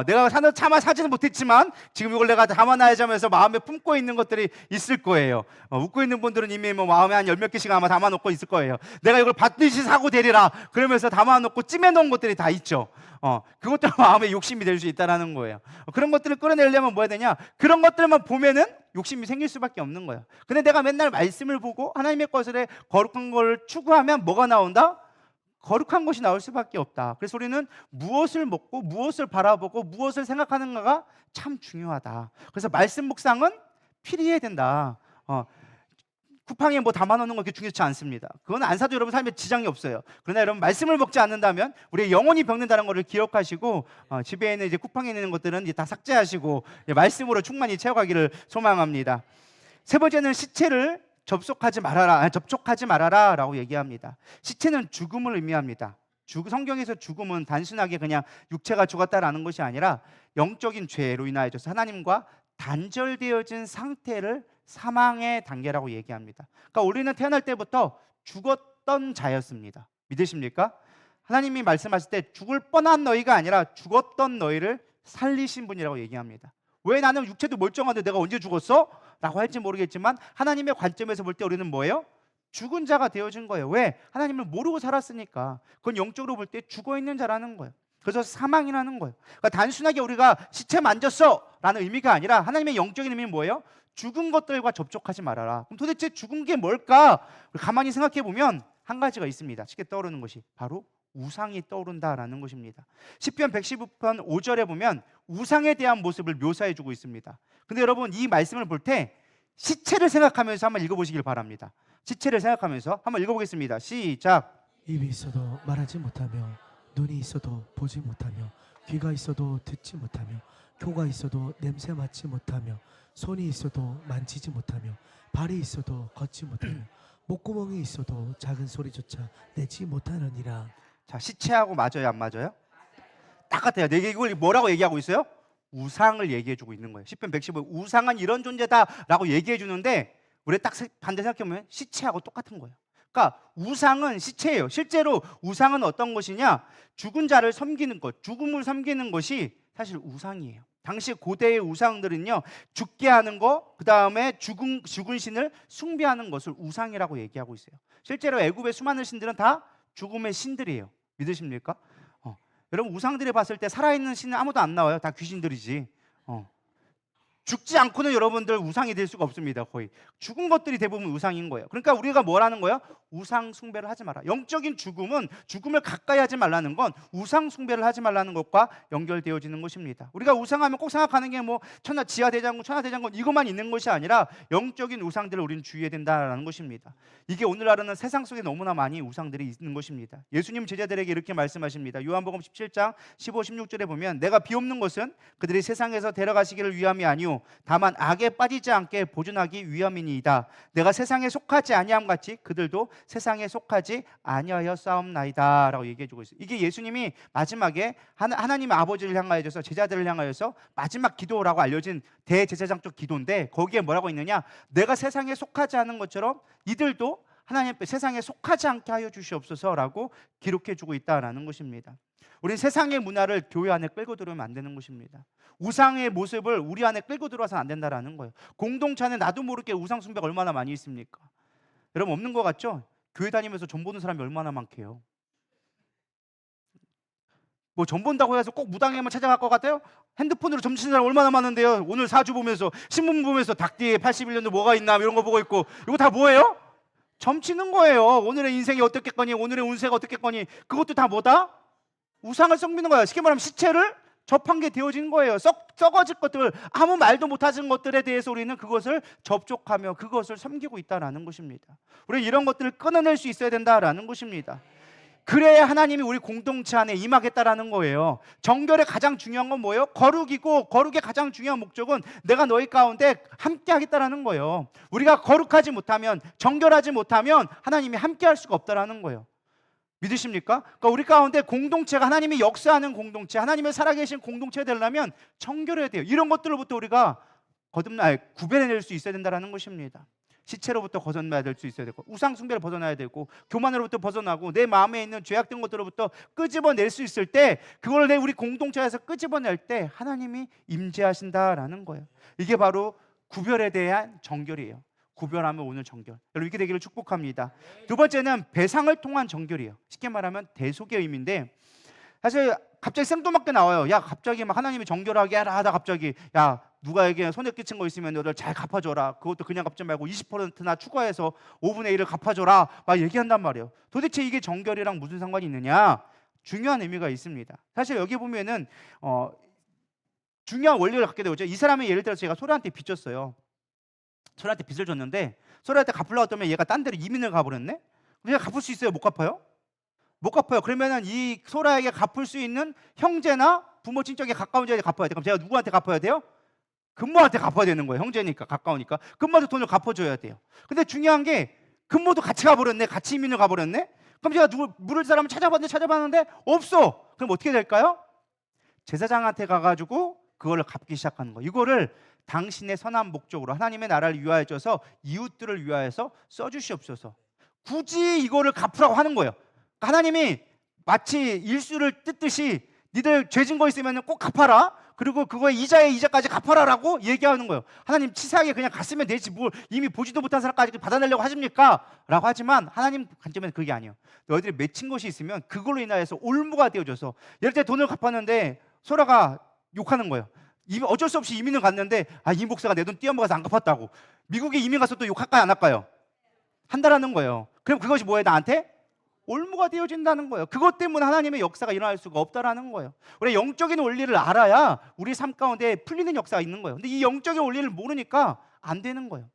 Speaker 1: 내가 차마 사지는 못했지만 지금 이걸 내가 담아놔야지 하면서 마음에 품고 있는 것들이 있을 거예요. 웃고 있는 분들은 이미 뭐 마음에 한 10몇 개씩 아마 담아놓고 있을 거예요. 내가 이걸 받듯이 사고 되리라 그러면서 담아놓고 찜해놓은 것들이 다 있죠. 그것도 마음의 욕심이 될 수 있다는 거예요. 그런 것들을 끌어내려면 뭐 해야 되냐? 그런 것들만 보면은 욕심이 생길 수밖에 없는 거예요. 근데 내가 맨날 말씀을 보고 하나님의 것을 거룩한 걸 추구하면 뭐가 나온다? 거룩한 것이 나올 수밖에 없다. 그래서 우리는 무엇을 먹고 무엇을 바라보고 무엇을 생각하는가가 참 중요하다. 그래서 말씀 묵상은 필요해야 된다. 쿠팡에 뭐 담아놓는 거 그렇게 중요치 않습니다. 그건 안 사도 여러분 삶에 지장이 없어요. 그러나 여러분 말씀을 먹지 않는다면 우리의 영혼이 병든다는 것을 기억하시고 집에 있는 이제 쿠팡에 있는 것들은 이제 다 삭제하시고 말씀으로 충만히 채워가기를 소망합니다. 세 번째는 시체를 접촉하지 말아라라고 얘기합니다. 시체는 죽음을 의미합니다. 성경에서 죽음은 단순하게 그냥 육체가 죽었다라는 것이 아니라 영적인 죄로 인하여서 하나님과 단절되어진 상태를 사망의 단계라고 얘기합니다. 그러니까 우리는 태어날 때부터 죽었던 자였습니다. 믿으십니까? 하나님이 말씀하실 때 죽을 뻔한 너희가 아니라 죽었던 너희를 살리신 분이라고 얘기합니다. 왜 나는 육체도 멀쩡한데 내가 언제 죽었어? 라고 할지 모르겠지만 하나님의 관점에서 볼 때 우리는 뭐예요? 죽은 자가 되어진 거예요. 왜? 하나님을 모르고 살았으니까. 그건 영적으로 볼 때 죽어있는 자라는 거예요. 그래서 사망이라는 거예요. 그러니까 단순하게 우리가 시체 만졌어 라는 의미가 아니라 하나님의 영적인 의미는 뭐예요? 죽은 것들과 접촉하지 말아라. 그럼 도대체 죽은 게 뭘까? 가만히 생각해 보면 한 가지가 있습니다. 쉽게 떠오르는 것이 바로 우상이 떠오른다라는 것입니다. 시편 115편 5절에 보면 우상에 대한 모습을 묘사해 주고 있습니다. 근데 여러분 이 말씀을 볼 때 시체를 생각하면서 한번 읽어보시길 바랍니다. 시체를 생각하면서 한번 읽어보겠습니다. 시작.
Speaker 2: 입이 있어도 말하지 못하며 눈이 있어도 보지 못하며 귀가 있어도 듣지 못하며 혀가 있어도 냄새 맡지 못하며 손이 있어도 만지지 못하며 발이 있어도 걷지 못하며 목구멍이 있어도 작은 소리조차 내지 못하느니라.
Speaker 1: 자, 시체하고 맞아요, 안 맞아요? 똑같아요. 내게 이걸 뭐라고 얘기하고 있어요? 우상을 얘기해 주고 있는 거예요. 시편 115 우상은 이런 존재다라고 얘기해 주는데 우리 딱 반대 생각해 보면 시체하고 똑같은 거예요. 그러니까 우상은 시체예요. 실제로 우상은 어떤 것이냐? 죽은 자를 섬기는 것, 죽음을 섬기는 것이 사실 우상이에요. 당시 고대의 우상들은요, 죽게 하는 거, 그 다음에 죽은 신을 숭배하는 것을 우상이라고 얘기하고 있어요. 실제로 애굽의 수많은 신들은 다 죽음의 신들이에요. 믿으십니까? 여러분 우상들이 봤을 때 살아있는 신은 아무도 안 나와요. 다 귀신들이지. 죽지 않고는 여러분들 우상이 될 수가 없습니다. 거의 죽은 것들이 대부분 우상인 거예요. 그러니까 우리가 뭐라는 거예요? 우상 숭배를 하지 마라. 영적인 죽음은 죽음을 가까이 하지 말라는 건 우상 숭배를 하지 말라는 것과 연결되어지는 것입니다. 우리가 우상하면 꼭 생각하는 게 뭐 지하대장군, 천하대장군 이것만 있는 것이 아니라 영적인 우상들을 우리는 주의해야 된다는 것입니다. 이게 오늘날에는 세상 속에 너무나 많이 우상들이 있는 것입니다. 예수님 제자들에게 이렇게 말씀하십니다. 요한복음 17장 15, 16절에 보면 내가 비옵는 것은 그들이 세상에서 데려가시기를 위함이 아니오 다만 악에 빠지지 않게 보존하기 위함이니이다. 내가 세상에 속하지 아니함 같이 그들도 세상에 속하지 아니하였사옵나이다 라고 얘기해주고 있어요. 이게 예수님이 마지막에 하나님의 아버지를 향하여서 제자들을 향하여서 마지막 기도라고 알려진 대제사장적 기도인데 거기에 뭐라고 있느냐? 내가 세상에 속하지 않은 것처럼 이들도 하나님 앞에 세상에 속하지 않게 하여 주시옵소서라고 기록해주고 있다라는 것입니다. 우리는 세상의 문화를 교회 안에 끌고 들어오면 안 되는 것입니다. 우상의 모습을 우리 안에 끌고 들어와서는 안 된다라는 거예요. 공동체 안에 나도 모르게 우상 숭배가 얼마나 많이 있습니까? 여러분 없는 것 같죠? 교회 다니면서 점 보는 사람이 얼마나 많게요. 뭐 점 본다고 해서 꼭 무당에만 찾아갈 것 같아요? 핸드폰으로 점 치는 사람 얼마나 많은데요. 오늘 사주 보면서 신문 보면서 닭띠에 81년도 뭐가 있나 이런 거 보고 있고 이거 다 뭐예요? 점 치는 거예요. 오늘의 인생이 어떻겠거니 오늘의 운세가 어떻겠거니 그것도 다 뭐다? 우상을 섬기는 거예요. 쉽게 말하면 시체를 접한 게 되어진 거예요. 썩어질 것들, 아무 말도 못하는 것들에 대해서 우리는 그것을 접촉하며 그것을 섬기고 있다는 것입니다. 우리는 이런 것들을 끊어낼 수 있어야 된다는 것입니다. 그래야 하나님이 우리 공동체 안에 임하겠다라는 거예요. 정결의 가장 중요한 건 뭐예요? 거룩이고 거룩의 가장 중요한 목적은 내가 너희 가운데 함께 하겠다라는 거예요. 우리가 거룩하지 못하면 정결하지 못하면 하나님이 함께 할 수가 없다라는 거예요. 믿으십니까? 그러니까 우리 가운데 공동체가 하나님이 역사하는 공동체, 하나님의 살아계신 공동체가 되려면 정결해야 돼요. 이런 것들로부터 우리가 구별해낼 수 있어야 된다는 것입니다. 시체로부터 벗어나야 될 수 있어야 되고 우상 숭배를 벗어나야 되고 교만으로부터 벗어나고 내 마음에 있는 죄악된 것들로부터 끄집어낼 수 있을 때 그걸 우리 공동체에서 끄집어낼 때 하나님이 임재하신다라는 거예요. 이게 바로 구별에 대한 정결이에요. 구별하면 오늘 정결. 여러분 이렇게 되기를 축복합니다. 두 번째는 배상을 통한 정결이에요. 쉽게 말하면 대속의 의미인데 사실 갑자기 생뚱맞게 나와요. 야 갑자기 막 하나님이 정결하게 하라 하다 갑자기 야 누가에게 손해 끼친 거 있으면 너를 잘 갚아줘라. 그것도 그냥 갚지 말고 20%나 추가해서 5분의 1을 갚아줘라. 막 얘기한단 말이에요. 도대체 이게 정결이랑 무슨 상관이 있느냐? 중요한 의미가 있습니다. 사실 여기 보면은 중요한 원리를 갖게 되죠. 이 사람의 예를 들어서 제가 소라한테 빚졌어요. 소라한테 빚을 줬는데 소라한테 갚으려고 했더니 얘가 딴 데로 이민을 가버렸네. 그냥 갚을 수 있어요? 못 갚아요? 못 갚아요. 그러면은 이 소라에게 갚을 수 있는 형제나 부모 친척에 가까운 자에게 갚아야 돼. 그럼 제가 누구한테 갚아야 돼요? 근모한테 갚아야 되는 거예요. 형제니까 가까우니까 근모한테 돈을 갚아줘야 돼요. 근데 중요한 게 근모도 같이 가버렸네. 같이 이민을 가버렸네. 그럼 제가 누구 물을 사람을 찾아봤는데 없어. 그럼 어떻게 될까요? 제사장한테 가가지고 그거를 갚기 시작하는 거예요. 이거를 당신의 선한 목적으로 하나님의 나라를 위하여 줘서 이웃들을 위하여서 써주시옵소서. 굳이 이거를 갚으라고 하는 거예요. 그러니까 하나님이 마치 일수를 뜯듯이 니들 죄 진 거 있으면 꼭 갚아라. 그리고 그거에 이자에 이자까지 갚아라라고 얘기하는 거예요. 하나님 치사하게 그냥 갔으면 되지 뭘 이미 보지도 못한 사람까지 받아내려고 하십니까? 라고 하지만 하나님 관점에는 그게 아니에요. 너희들이 맺힌 것이 있으면 그걸로 인하여서 올무가 되어줘서 예를 들어 돈을 갚았는데 소라가 욕하는 거예요. 어쩔 수 없이 이민을 갔는데 이 목사가 내 돈 띄어먹어서 안 갚았다고. 미국에 이민 가서 또 욕할까요 안 할까요? 한다라는 거예요. 그럼 그것이 뭐예요? 나한테 올무가 되어진다는 거예요. 그것 때문에 하나님의 역사가 일어날 수가 없다라는 거예요. 우리 영적인 원리를 알아야 우리 삶 가운데 풀리는 역사가 있는 거예요. 근데 이 영적인 원리를 모르니까 안 되는 거예요.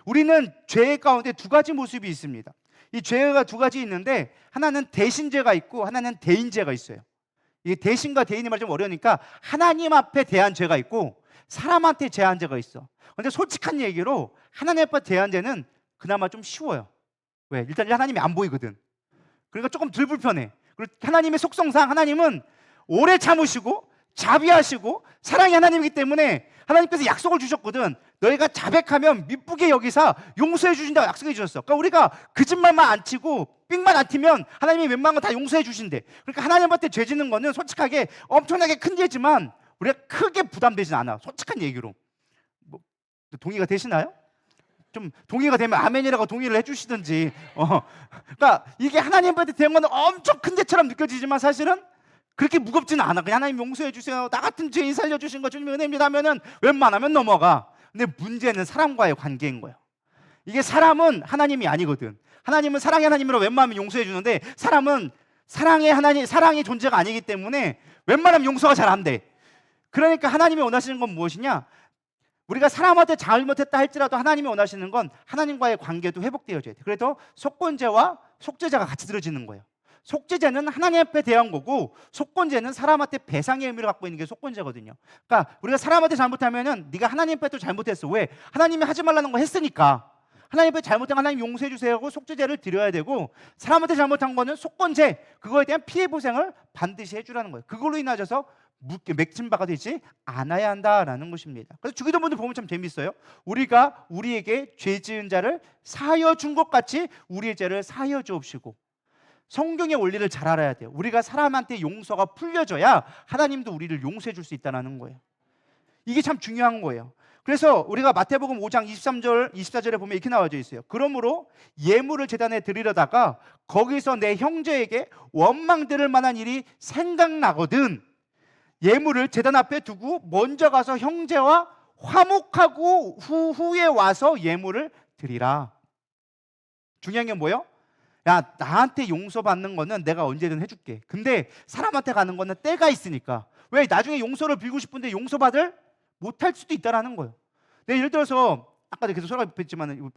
Speaker 1: 우리는 죄 가운데 두 가지 모습이 있습니다. 이 죄가 두 가지 있는데 하나는 대신죄가 있고 하나는 대인죄가 있어요. 이게 대신과 대인이 말 좀 어려우니까 하나님 앞에 대한 죄가 있고 사람한테 대한 죄가 있어. 근데 솔직한 얘기로 하나님 앞에 대한 죄는 그나마 좀 쉬워요. 왜? 일단 하나님이 안 보이거든. 그러니까 조금 덜 불편해. 그리고 하나님의 속성상 하나님은 오래 참으시고 자비하시고 사랑의 하나님이기 때문에 하나님께서 약속을 주셨거든. 너희가 자백하면 미쁘게 여기사 용서해 주신다고 약속해 주셨어. 그러니까 우리가 거짓말만 안 치고 삑만 안 튀면 하나님이 웬만한 거 다 용서해 주신대. 그러니까 하나님한테 죄 짓는 거는 솔직하게 엄청나게 큰 죄지만 우리가 크게 부담되진 않아. 솔직한 얘기로. 뭐, 동의가 되시나요? 좀 동의가 되면 아멘이라고 동의를 해주시든지. 그러니까 이게 하나님한테 대한 건 엄청 큰 죄처럼 느껴지지만 사실은 그렇게 무겁지는 않아. 그냥 하나님 용서해 주세요. 나 같은 죄인 살려주신 거 주님의 은혜입니다 하면은 웬만하면 넘어가. 근데 문제는 사람과의 관계인 거예요. 이게 사람은 하나님이 아니거든. 하나님은 사랑의 하나님으로 웬만하면 용서해 주는데 사람은 사랑의 하나님, 사랑의 존재가 아니기 때문에 웬만하면 용서가 잘 안 돼. 그러니까 하나님이 원하시는 건 무엇이냐? 우리가 사람한테 잘못했다 할지라도 하나님이 원하시는 건 하나님과의 관계도 회복되어져야 돼. 그래서 속건죄와 속죄죄가 같이 들어지는 거예요. 속죄죄는 하나님 앞에 대한 거고 속건죄는 사람한테 배상의 의미를 갖고 있는 게 속건죄거든요. 그러니까 우리가 사람한테 잘못하면은 네가 하나님 앞에 또 잘못했어. 왜? 하나님이 하지 말라는 거 했으니까. 하나님 앞에 잘못한 하나님 용서해 주세요 하고 속죄죄를 드려야 되고 사람한테 잘못한 거는 속건죄, 그거에 대한 피해 보상을 반드시 해주라는 거예요. 그걸로 인하여서 맺힌 바가 되지 않아야 한다라는 것입니다. 그래서 주기도문을 보면 참 재밌어요. 우리가 우리에게 죄 지은 자를 사하여 준 것 같이 우리의 죄를 사하여 주옵시고. 성경의 원리를 잘 알아야 돼요. 우리가 사람한테 용서가 풀려져야 하나님도 우리를 용서해 줄 수 있다는 거예요. 이게 참 중요한 거예요. 그래서 우리가 마태복음 5장 23절, 24절에 보면 이렇게 나와져 있어요. 그러므로 예물을 제단에 드리려다가 거기서 내 형제에게 원망 들을 만한 일이 생각나거든 예물을 제단 앞에 두고 먼저 가서 형제와 화목하고 후에 와서 예물을 드리라. 중요한 게 뭐예요? 야, 나한테 용서받는 거는 내가 언제든 해줄게. 근데 사람한테 가는 거는 때가 있으니까. 왜? 나중에 용서를 빌고 싶은데 용서받을 못할 수도 있다라는 거예요. 예를 들어서 아까도 계속 소리가 뵀지만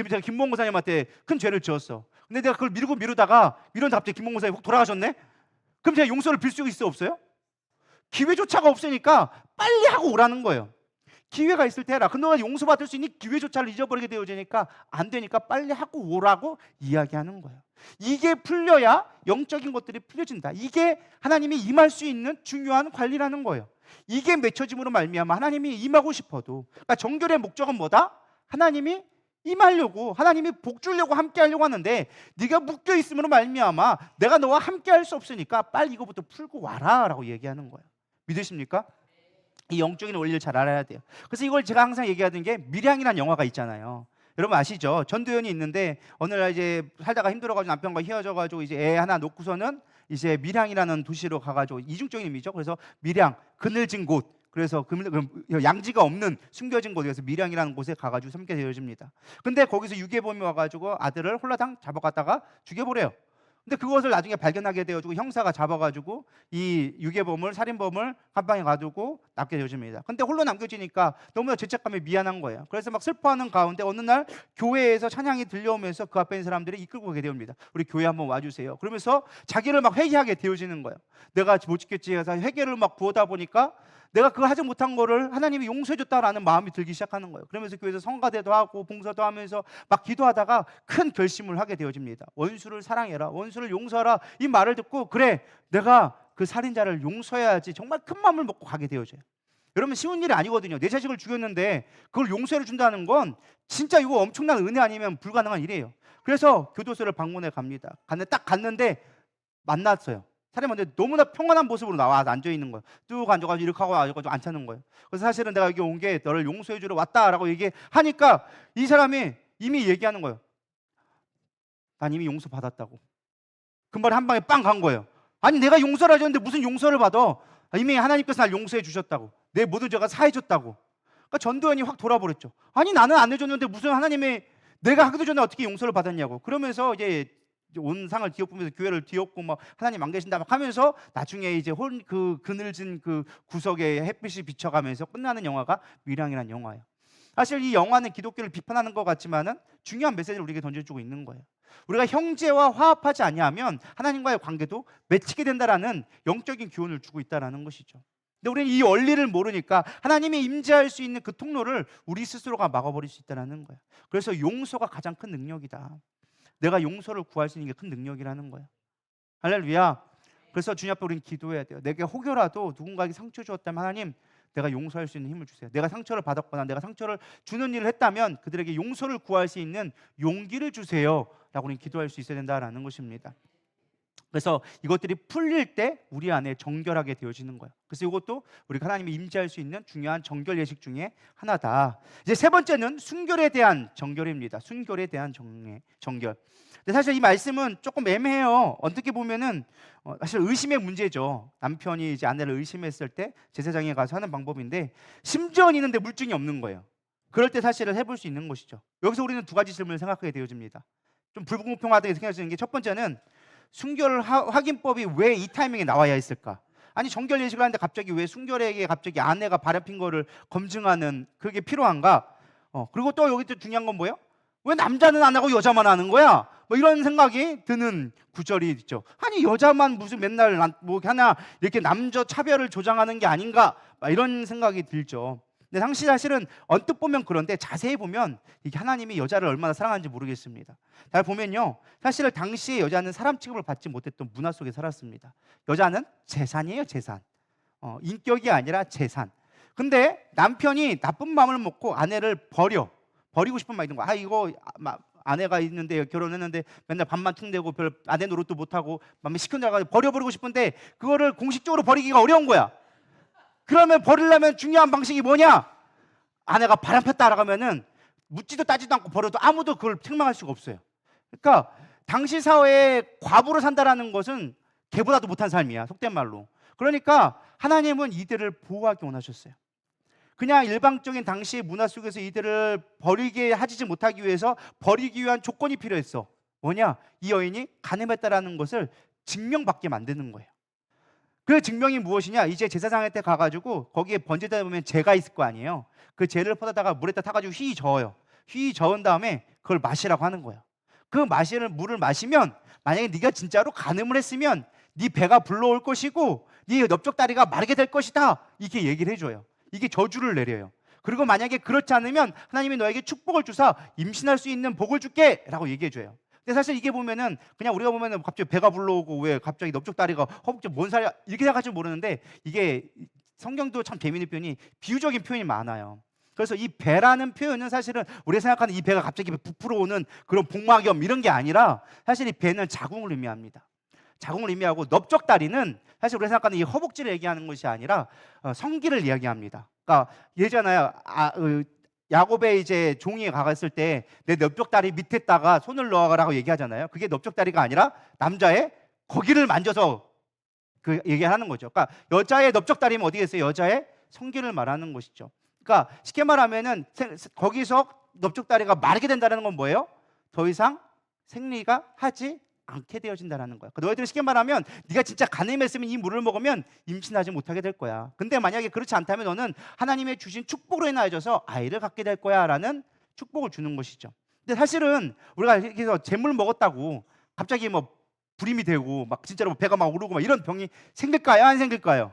Speaker 1: 제가 김봉 목사님한테 큰 죄를 지었어. 근데 내가 그걸 미루다가 갑자기 김봉 목사님 훅 돌아가셨네? 그럼 제가 용서를 빌 수 있어 없어요? 기회조차가 없으니까 빨리 하고 오라는 거예요. 기회가 있을 때 해라. 그동안 용서받을 수 있는 기회조차를 잊어버리게 되어지니까 안 되니까 빨리 하고 오라고 이야기하는 거예요. 이게 풀려야 영적인 것들이 풀려진다. 이게 하나님이 임할 수 있는 중요한 관리라는 거예요. 이게 맺혀짐으로 말미암아 하나님이 임하고 싶어도, 그러니까 정결의 목적은 뭐다? 하나님이 임하려고, 하나님이 복 주려고 함께 하려고 하는데 네가 묶여 있음으로 말미암아 내가 너와 함께 할 수 없으니까 빨리 이거부터 풀고 와라라고 얘기하는 거예요. 믿으십니까? 이 영적인 원리를 잘 알아야 돼요. 그래서 이걸 제가 항상 얘기하던 게 밀양이라는 영화가 있잖아요. 여러분 아시죠? 전도연이 있는데 어느 날 이제 살다가 힘들어가지고 남편과 헤어져가지고 이제 애 하나 놓고서는 이제 밀양이라는 도시로 가가지고, 이중적인 의미죠. 그래서 밀양, 그늘진 곳, 그래서 양지가 없는 숨겨진 곳에서 밀양이라는 곳에 가가지고 섬게 되어집니다. 근데 거기서 유괴범이 와가지고 아들을 홀라당 잡아갔다가 죽여버려요. 근데 그것을 나중에 발견하게 되어지고 형사가 잡아가지고 이 유괴범을, 살인범을 감방에 가두고 남게 되어집니다. 근데 홀로 남겨지니까 너무나 죄책감이 미안한 거예요. 그래서 막 슬퍼하는 가운데 어느 날 교회에서 찬양이 들려오면서 그 앞에 있는 사람들이 이끌고 가게 됩니다. 우리 교회 한번 와주세요. 그러면서 자기를 막 회개하게 되어지는 거예요. 내가 못 지켰지 해서 회개를 막 구하다 보니까 내가 그거 하지 못한 거를 하나님이 용서해 줬다라는 마음이 들기 시작하는 거예요. 그러면서 교회에서 성가대도 하고 봉사도 하면서 막 기도하다가 큰 결심을 하게 되어집니다. 원수를 사랑해라, 원수를 용서하라, 이 말을 듣고 그래, 내가 그 살인자를 용서해야지, 정말 큰 마음을 먹고 가게 되어져요. 여러분, 쉬운 일이 아니거든요. 내 자식을 죽였는데 그걸 용서해 준다는 건 진짜 이거 엄청난 은혜 아니면 불가능한 일이에요. 그래서 교도소를 방문해 갑니다. 딱 갔는데 만났어요. 사람한테 너무나 평안한 모습으로 나와 앉아 있는 거예요. 쭉 앉아가지고 이렇게 하고 앉아가지고 안 찾는 거예요. 그래서 사실은 내가 여기 온 게 너를 용서해 주러 왔다라고 얘기하니까 이 사람이 이미 얘기하는 거예요. 난 이미 용서 받았다고. 그 말에 한 방에 빵 간 거예요. 아니, 내가 용서를 하셨는데 무슨 용서를 받아? 이미 하나님께서 날 용서해 주셨다고. 내 모든 죄가 사해 줬다고. 그러니까 전도연이 확 돌아버렸죠. 아니, 나는 안 해줬는데 무슨 하나님이 내가 하기도 전에 어떻게 용서를 받았냐고. 그러면서 이제 온 상을 뒤엎으면서 교회를 뒤엎고 막 하나님 안 계신다 막 하면서 나중에 이제 그 그늘진 그 구석에 햇빛이 비쳐가면서 끝나는 영화가 밀양이라는 영화예요. 사실 이 영화는 기독교를 비판하는 것 같지만은 중요한 메시지를 우리에게 던져주고 있는 거예요. 우리가 형제와 화합하지 아니하면 하나님과의 관계도 맺히게 된다라는 영적인 교훈을 주고 있다라는 것이죠. 근데 우리는 이 원리를 모르니까 하나님이 임재할 수 있는 그 통로를 우리 스스로가 막아버릴 수 있다라는 거예요. 그래서 용서가 가장 큰 능력이다. 내가 용서를 구할 수 있는 게 큰 능력이라는 거예요. 할렐루야. 그래서 주님 앞에 우리는 기도해야 돼요. 내게 혹여라도 누군가에게 상처 주었다면 하나님, 내가 용서할 수 있는 힘을 주세요. 내가 상처를 받았거나 내가 상처를 주는 일을 했다면 그들에게 용서를 구할 수 있는 용기를 주세요 라고 우리는 기도할 수 있어야 된다라는 것입니다. 그래서 이것들이 풀릴 때 우리 안에 정결하게 되어지는 거예요. 그래서 이것도 우리가 하나님이 임재할 수 있는 중요한 정결 예식 중에 하나다. 이제 세 번째는 순결에 대한 정결입니다. 순결에 대한 정결. 근데 사실 이 말씀은 조금 애매해요. 어떻게 보면은 사실 의심의 문제죠. 남편이 이제 아내를 의심했을 때 제사장에 가서 하는 방법인데 심정은 있는데 물증이 없는 거예요. 그럴 때 사실을 해볼 수 있는 것이죠. 여기서 우리는 두 가지 질문을 생각하게 되어집니다. 좀 불공평하다고 생각하시는 게 첫 번째는 순결 확인법이 왜 이 타이밍에 나와야 했을까? 아니, 정결 예식을 하는데 갑자기 왜 순결에게 갑자기 아내가 바람핀 거를 검증하는 그게 필요한가? 그리고 또 여기 또 중요한 건 뭐예요? 왜 남자는 안 하고 여자만 하는 거야? 뭐 이런 생각이 드는 구절이 있죠. 아니, 여자만 무슨 맨날 뭐 하나 이렇게 남녀 차별을 조장하는 게 아닌가? 막 이런 생각이 들죠. 근데 사실은 언뜻 보면 그런데 자세히 보면 이게 하나님이 여자를 얼마나 사랑하는지 모르겠습니다. 잘 보면요, 사실 당시에 여자는 사람 취급을 받지 못했던 문화 속에 살았습니다. 여자는 재산이에요, 재산. 인격이 아니라 재산. 근데 남편이 나쁜 마음을 먹고 아내를 버리고 싶은 마음이 있는 거야. 이거 아내가 있는데 결혼했는데 맨날 밥만 퉁대고 별 아내 노릇도 못하고 맘에 시큰다가 버려버리고 싶은데 그거를 공식적으로 버리기가 어려운 거야. 그러면 버리려면 중요한 방식이 뭐냐? 아내가 바람 폈다라고 하면은 묻지도 따지도 않고 버려도 아무도 그걸 책망할 수가 없어요. 그러니까 당시 사회에 과부로 산다라는 것은 개보다도 못한 삶이야, 속된 말로. 그러니까 하나님은 이들을 보호하기 원하셨어요. 그냥 일방적인 당시의 문화 속에서 이들을 버리게 하지 못하기 위해서 버리기 위한 조건이 필요했어. 뭐냐? 이 여인이 가늠했다라는 것을 증명받게 만드는 거예요. 그 증명이 무엇이냐? 이제 제사장한테 가가지고 거기에 번제다 보면 재가 있을 거 아니에요. 그 재를 퍼다가 물에다 타가지고 휘 저어요. 휘 저은 다음에 그걸 마시라고 하는 거예요. 그 마시는 물을 마시면 만약에 네가 진짜로 간음을 했으면 네 배가 불러올 것이고 네 넓적다리가 마르게 될 것이다. 이렇게 얘기를 해줘요. 이게 저주를 내려요. 그리고 만약에 그렇지 않으면 하나님이 너에게 축복을 주사 임신할 수 있는 복을 줄게 라고 얘기해줘요. 근데 사실 이게 보면은 그냥 우리가 보면은 갑자기 배가 불러오고 왜 갑자기 넓적다리가 허벅지 뭔 살이야 이렇게 생각할지 모르는데 이게 성경도 참 재미있는 표현이 비유적인 표현이 많아요. 그래서 이 배라는 표현은 사실은 우리가 생각하는 이 배가 갑자기 부풀어 오는 그런 복막염 이런 게 아니라 사실 이 배는 자궁을 의미합니다. 자궁을 의미하고 넓적다리는 사실 우리가 생각하는 이 허벅지를 얘기하는 것이 아니라 성기를 이야기합니다. 그러니까 예전에 야곱의 이제 종이 가갔을 때 내 넓적다리 밑에다가 손을 넣어라고 얘기하잖아요. 그게 넓적다리가 아니라 남자의 거기를 만져서 그 얘기하는 거죠. 그러니까 여자의 넓적다리면 어디겠어요? 여자의 성기를 말하는 것이죠. 그러니까 쉽게 말하면은 거기서 넓적다리가 마르게 된다는 건 뭐예요? 더 이상 생리가 하지 않게 되어진다라는 거야. 너희들은 쉽게 말하면 네가 진짜 가늠했으면 이 물을 먹으면 임신하지 못하게 될 거야. 근데 만약에 그렇지 않다면 너는 하나님의 주신 축복으로 인하여져서 아이를 갖게 될 거야라는 축복을 주는 것이죠. 근데 사실은 우리가 이렇게 재물 먹었다고 갑자기 뭐 불임이 되고 막 진짜로 배가 막 오르고 막 이런 병이 생길까요? 안 생길까요?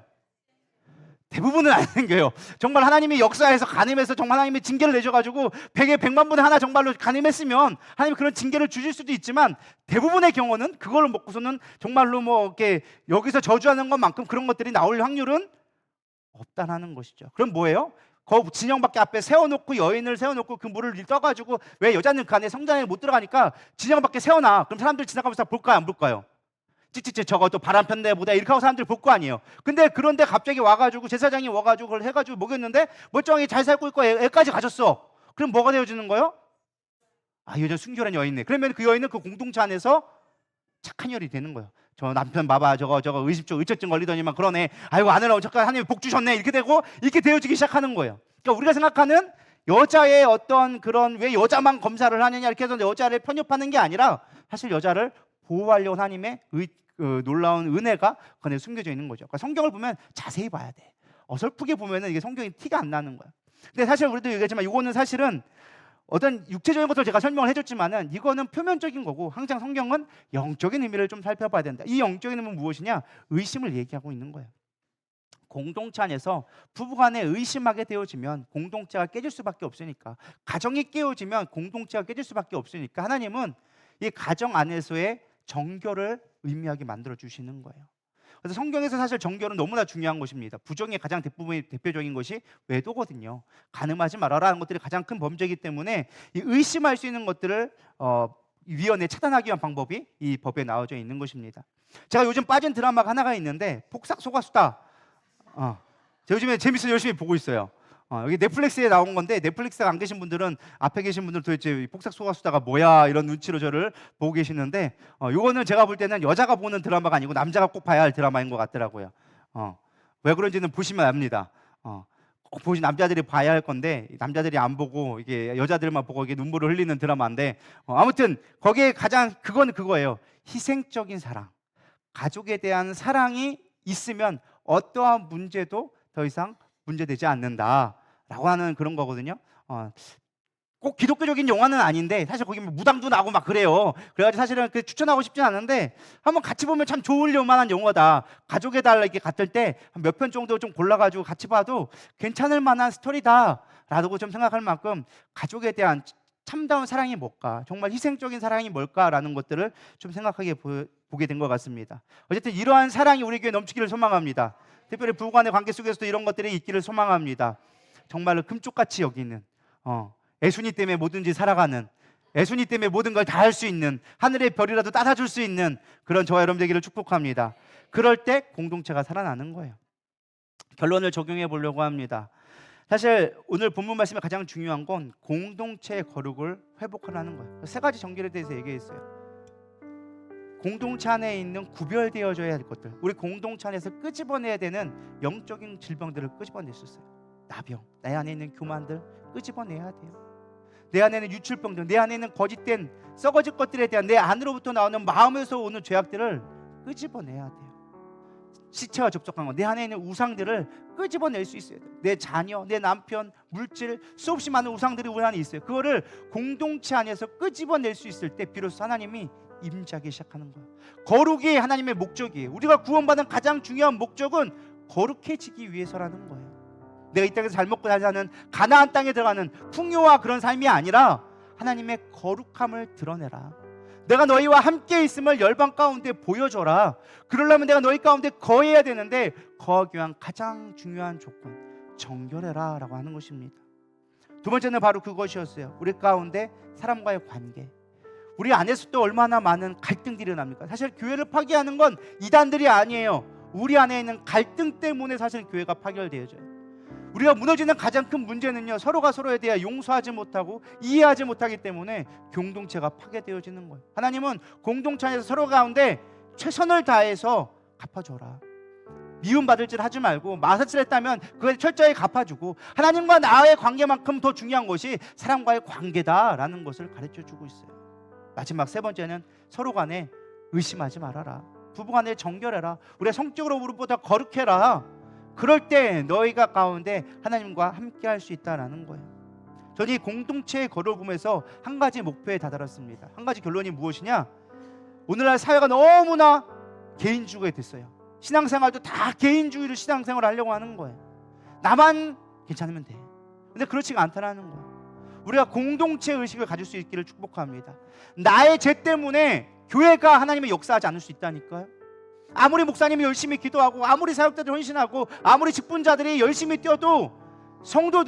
Speaker 1: 대부분은 안 생겨요. 정말 하나님이 역사에서 간음해서 정말 하나님이 징계를 내셔가지고 100에 100만 분의 하나 정말로 간음했으면 하나님이 그런 징계를 주실 수도 있지만 대부분의 경우는 그걸 먹고서는 정말로 뭐 이렇게 여기서 저주하는 것만큼 그런 것들이 나올 확률은 없다라는 것이죠. 그럼 뭐예요? 그 진영 밖에 앞에 세워놓고 여인을 세워놓고 그 물을 떠가지고 왜 여자는 그 안에 성전에 못 들어가니까 진영 밖에 세워놔. 그럼 사람들 지나가면서 볼까요? 안 볼까요? 찌찌찌 저거 또 바람 편대 보다 이렇게 하고 사람들 볼 거 아니에요. 근데 그런데 갑자기 와가지고 제사장이 와가지고 그걸 해가지고 먹였는데 멀쩡하게 잘 살고 있고 애까지 가졌어. 그럼 뭐가 되어지는 거예요? 아, 이 여자 순결한 여인네. 그러면 그 여인은 그 공동체 안에서 착한 여인이 되는 거예요. 저 남편 봐봐 저거 의처증 걸리더니만 그러네. 아이고 아내라 잠깐 하나님 복 주셨네. 이렇게 되고 이렇게 되어지기 시작하는 거예요. 그러니까 우리가 생각하는 여자의 어떤 그런 왜 여자만 검사를 하느냐 이렇게 해서 여자를 편협하는 게 아니라 사실 여자를 보호하려는 하나님의 놀라운 은혜가 그 안에 숨겨져 있는 거죠. 그러니까 성경을 보면 자세히 봐야 돼. 어설프게 보면은 이게 성경이 티가 안 나는 거야. 근데 사실 우리도 얘기했지만 이거는 사실은 어떤 육체적인 것을 제가 설명을 해줬지만은 이거는 표면적인 거고 항상 성경은 영적인 의미를 좀 살펴봐야 된다. 이 영적인 의미는 무엇이냐? 의심을 얘기하고 있는 거예요. 공동체 안에서 부부간에 의심하게 되어지면 공동체가 깨질 수밖에 없으니까, 가정이 깨어지면 공동체가 깨질 수밖에 없으니까 하나님은 이 가정 안에서의 정결을 의미하게 만들어 주시는 거예요. 그래서 성경에서 사실 정결은 너무나 중요한 것입니다. 부정의 가장 대표적인 것이 외도거든요. 간음하지 말아라는 것들이 가장 큰 범죄이기 때문에 이 의심할 수 있는 것들을 위원회 차단하기 위한 방법이 이 법에 나와져 있는 것입니다. 제가 요즘 빠진 드라마가 하나가 있는데 폭삭 속았수다. 제가 요즘에 재밌어서 열심히 보고 있어요. 여기 넷플릭스에 나온 건데 넷플릭스가 안 계신 분들은 앞에 계신 분들 도대체 폭삭 속았수다가 뭐야 이런 눈치로 저를 보고 계시는데 이거는 제가 볼 때는 여자가 보는 드라마가 아니고 남자가 꼭 봐야 할 드라마인 것 같더라고요. 왜 그런지는 보시면 압니다. 꼭 보시 남자들이 봐야 할 건데 남자들이 안 보고 이게 여자들만 보고 이게 눈물을 흘리는 드라마인데 아무튼 거기에 가장 그건 그거예요. 희생적인 사랑, 가족에 대한 사랑이 있으면 어떠한 문제도 더 이상 문제되지 않는다라고 하는 그런 거거든요. 꼭 기독교적인 영화는 아닌데 사실 거기 무당도 나고 막 그래요. 그래가지고 사실은 추천하고 싶진 않은데 한번 같이 보면 참 좋을 만한 영화다. 가족에 달라 이렇게 갔을 때 몇 편 정도 좀 골라가지고 같이 봐도 괜찮을 만한 스토리다라고 좀 생각할 만큼 가족에 대한 참다운 사랑이 뭘까, 정말 희생적인 사랑이 뭘까라는 것들을 좀 생각하게 보게 된 것 같습니다. 어쨌든 이러한 사랑이 우리 교회에 넘치기를 소망합니다. 특별히 부부간의 관계 속에서도 이런 것들이 있기를 소망합니다. 정말로 금쪽같이 여기는 애순이 때문에 뭐든지 살아가는, 애순이 때문에 모든 걸 다 할 수 있는, 하늘의 별이라도 따라줄 수 있는 그런 저와 여러분 되기를 축복합니다. 그럴 때 공동체가 살아나는 거예요. 결론을 적용해 보려고 합니다. 사실 오늘 본문 말씀에 가장 중요한 건 공동체의 거룩을 회복하라는 거예요. 세 가지 정결에 대해서 얘기했어요. 공동체 안에 있는 구별되어져야 할 것들, 우리 공동체 안에서 끄집어내야 되는 영적인 질병들을 끄집어낼 수 있어요. 나병, 내 안에 있는 교만들 끄집어내야 돼요. 내 안에 있는 유출병들, 내 안에 있는 거짓된 썩어질 것들에 대한 내 안으로부터 나오는 마음에서 오는 죄악들을 끄집어내야 돼요. 시체와 접촉한 것, 내 안에 있는 우상들을 끄집어낼 수 있어야 돼요. 내 자녀, 내 남편, 물질, 수없이 많은 우상들이 우리 안에 있어요. 그거를 공동체 안에서 끄집어낼 수 있을 때 비로소 하나님이 임재하기 시작하는 거예요. 거룩이 하나님의 목적이에요. 우리가 구원받은 가장 중요한 목적은 거룩해지기 위해서라는 거예요. 내가 이 땅에서 잘 먹고 잘 사는 가나안 땅에 들어가는 풍요와 그런 삶이 아니라 하나님의 거룩함을 드러내라. 내가 너희와 함께 있음을 열방 가운데 보여줘라. 그러려면 내가 너희 가운데 거해야 되는데 거하기 위한 가장 중요한 조건, 정결해라 라고 하는 것입니다. 두 번째는 바로 그것이었어요. 우리 가운데 사람과의 관계, 우리 안에서 또 얼마나 많은 갈등들이 일어납니까? 사실 교회를 파괴하는 건 이단들이 아니에요. 우리 안에 있는 갈등 때문에 사실 교회가 파괴되어져요. 우리가 무너지는 가장 큰 문제는요, 서로가 서로에 대해 용서하지 못하고 이해하지 못하기 때문에 공동체가 파괴되어지는 거예요. 하나님은 공동체 안에서 서로 가운데 최선을 다해서 갚아줘라. 미움받을 짓 하지 말고 마사칠 했다면 그걸 철저히 갚아주고 하나님과 나의 관계만큼 더 중요한 것이 사람과의 관계다라는 것을 가르쳐주고 있어요. 마지막 세 번째는 서로 간에 의심하지 말아라. 부부간에 정결해라. 우리가 성적으로 무릇보다 거룩해라. 그럴 때 너희가 가운데 하나님과 함께 할 수 있다라는 거예요. 저는 이 공동체의 걸어보면서 한 가지 목표에 다다랐습니다. 한 가지 결론이 무엇이냐? 오늘날 사회가 너무나 개인주의가 됐어요. 신앙생활도 다 개인주의로 신앙생활을 하려고 하는 거예요. 나만 괜찮으면 돼. 근데 그렇지가 않다는 거예요. 우리가 공동체 의식을 가질 수 있기를 축복합니다. 나의 죄 때문에 교회가 하나님의 역사하지 않을 수 있다니까요. 아무리 목사님이 열심히 기도하고 아무리 사역자들이 헌신하고 아무리 직분자들이 열심히 뛰어도 성도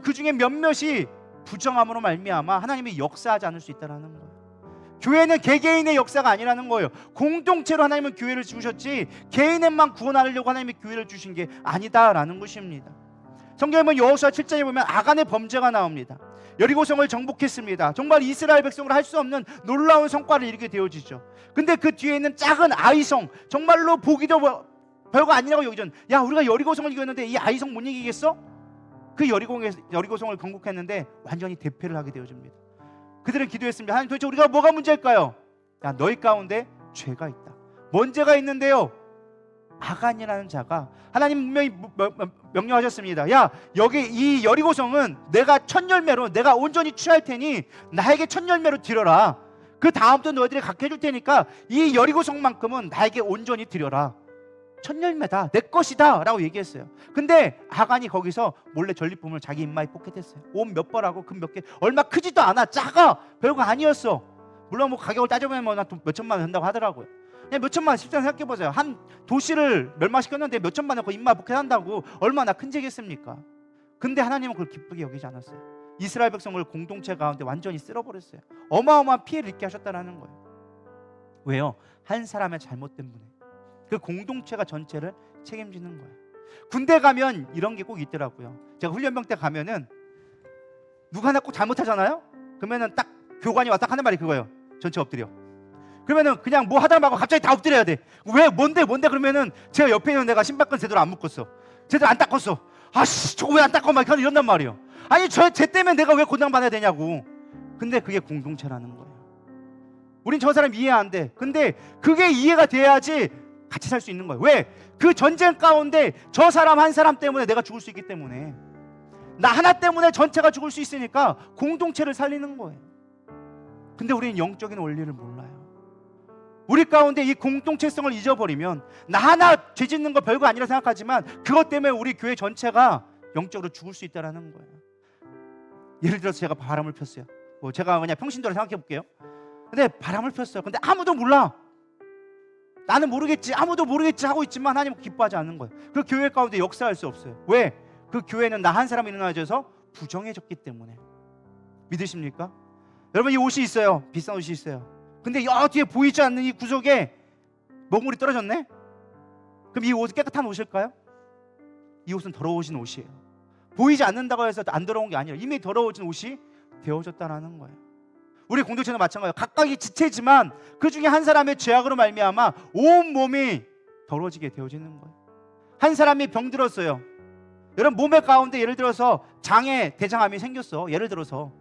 Speaker 1: 그 중에 몇몇이 부정함으로 말미암아 하나님이 역사하지 않을 수 있다는 거예요. 교회는 개개인의 역사가 아니라는 거예요. 공동체로 하나님은 교회를 주셨지 개인만 구원하려고 하나님이 교회를 주신 게 아니다라는 것입니다. 성경에 보면 여호수아 7장에 보면 아간의 범죄가 나옵니다. 여리고성을 정복했습니다. 정말 이스라엘 백성으로 할 수 없는 놀라운 성과를 이루게 되어지죠. 근데 그 뒤에 있는 작은 아이성, 정말로 보기도 별거 아니라고 여기전. 야, 우리가 여리고성을 이겼는데 이 아이성 못 이기겠어? 그 여리고성을 건국했는데 완전히 대패를 하게 되어집니다. 그들은 기도했습니다. 하나님, 도대체 우리가 뭐가 문제일까요? 야, 너희 가운데 죄가 있다. 뭔 죄가 있는데요? 아간이라는 자가 하나님 분명히 명령하셨습니다. 야, 여기 이 여리고성은 내가 첫 열매로 내가 온전히 취할 테니 나에게 첫 열매로 드려라. 그 다음부터 너희들이 갖게 해줄 테니까 이 여리고성만큼은 나에게 온전히 드려라. 첫 열매다, 내 것이다 라고 얘기했어요. 근데 아간이 거기서 몰래 전리품을 자기 입마에 포켓했어요. 옷 몇 벌하고 금 몇 개, 얼마 크지도 않아, 작아, 별거 아니었어. 물론 뭐 가격을 따져보면 뭐 몇 천만 원 된다고 하더라고요. 그냥 몇 천만 원, 십상 생각해보세요. 한 도시를 멸망시켰는데 몇 천만 원 그 입마 포켓한다고 얼마나 큰 죄겠습니까? 근데 하나님은 그걸 기쁘게 여기지 않았어요. 이스라엘 백성을 공동체 가운데 완전히 쓸어버렸어요. 어마어마한 피해를 입게 하셨다는 거예요. 왜요? 한 사람의 잘못 때문에 그 공동체가 전체를 책임지는 거예요. 군대 가면 이런 게 꼭 있더라고요. 제가 훈련병 때 가면은 누가 하나 꼭 잘못하잖아요. 그러면은 딱 교관이 와서 딱 하는 말이 그거예요. 전체 엎드려. 그러면은 그냥 뭐 하다 말고 갑자기 다 엎드려야 돼. 왜? 뭔데? 그러면은 제가 옆에 있는 내가 신발끈 제대로 안 묶었어. 제대로 안 닦았어. 아씨, 저거 왜 안 닦아? 막 이런단 말이에요. 아니, 쟤 때문에 내가 왜 고난받아야 되냐고. 근데 그게 공동체라는 거예요. 우린 저 사람 이해 안 돼. 근데 그게 이해가 돼야지 같이 살 수 있는 거예요. 왜? 그 전쟁 가운데 저 사람 한 사람 때문에 내가 죽을 수 있기 때문에, 나 하나 때문에 전체가 죽을 수 있으니까 공동체를 살리는 거예요. 근데 우리는 영적인 원리를 몰라요. 우리 가운데 이 공동체성을 잊어버리면 나 하나 죄 짓는 거 별거 아니라 생각하지만 그것 때문에 우리 교회 전체가 영적으로 죽을 수 있다는 거예요. 예를 들어서 제가 바람을 폈어요. 뭐 제가 그냥 평신도로 생각해 볼게요. 근데 바람을 폈어요. 근데 아무도 몰라. 나는 모르겠지, 아무도 모르겠지 하고 있지만 하나님 기뻐하지 않는 거예요. 그 교회 가운데 역사할 수 없어요. 왜? 그 교회는 나 한 사람이 일어나져서 부정해졌기 때문에. 믿으십니까? 여러분, 이 옷이 있어요. 비싼 옷이 있어요. 근데 여 뒤에 보이지 않는 이 구석에 먹물이 떨어졌네? 그럼 이 옷은 깨끗한 옷일까요? 이 옷은 더러워진 옷이에요. 보이지 않는다고 해서 안 더러운 게 아니에요. 이미 더러워진 옷이 되어졌다는 거예요. 우리 공동체는 마찬가지예요. 각각이 지체지만 그 중에 한 사람의 죄악으로 말미암아 온 몸이 더러워지게 되어지는 거예요. 한 사람이 병들었어요. 여러분, 몸의 가운데 예를 들어서 장에 대장암이 생겼어. 예를 들어서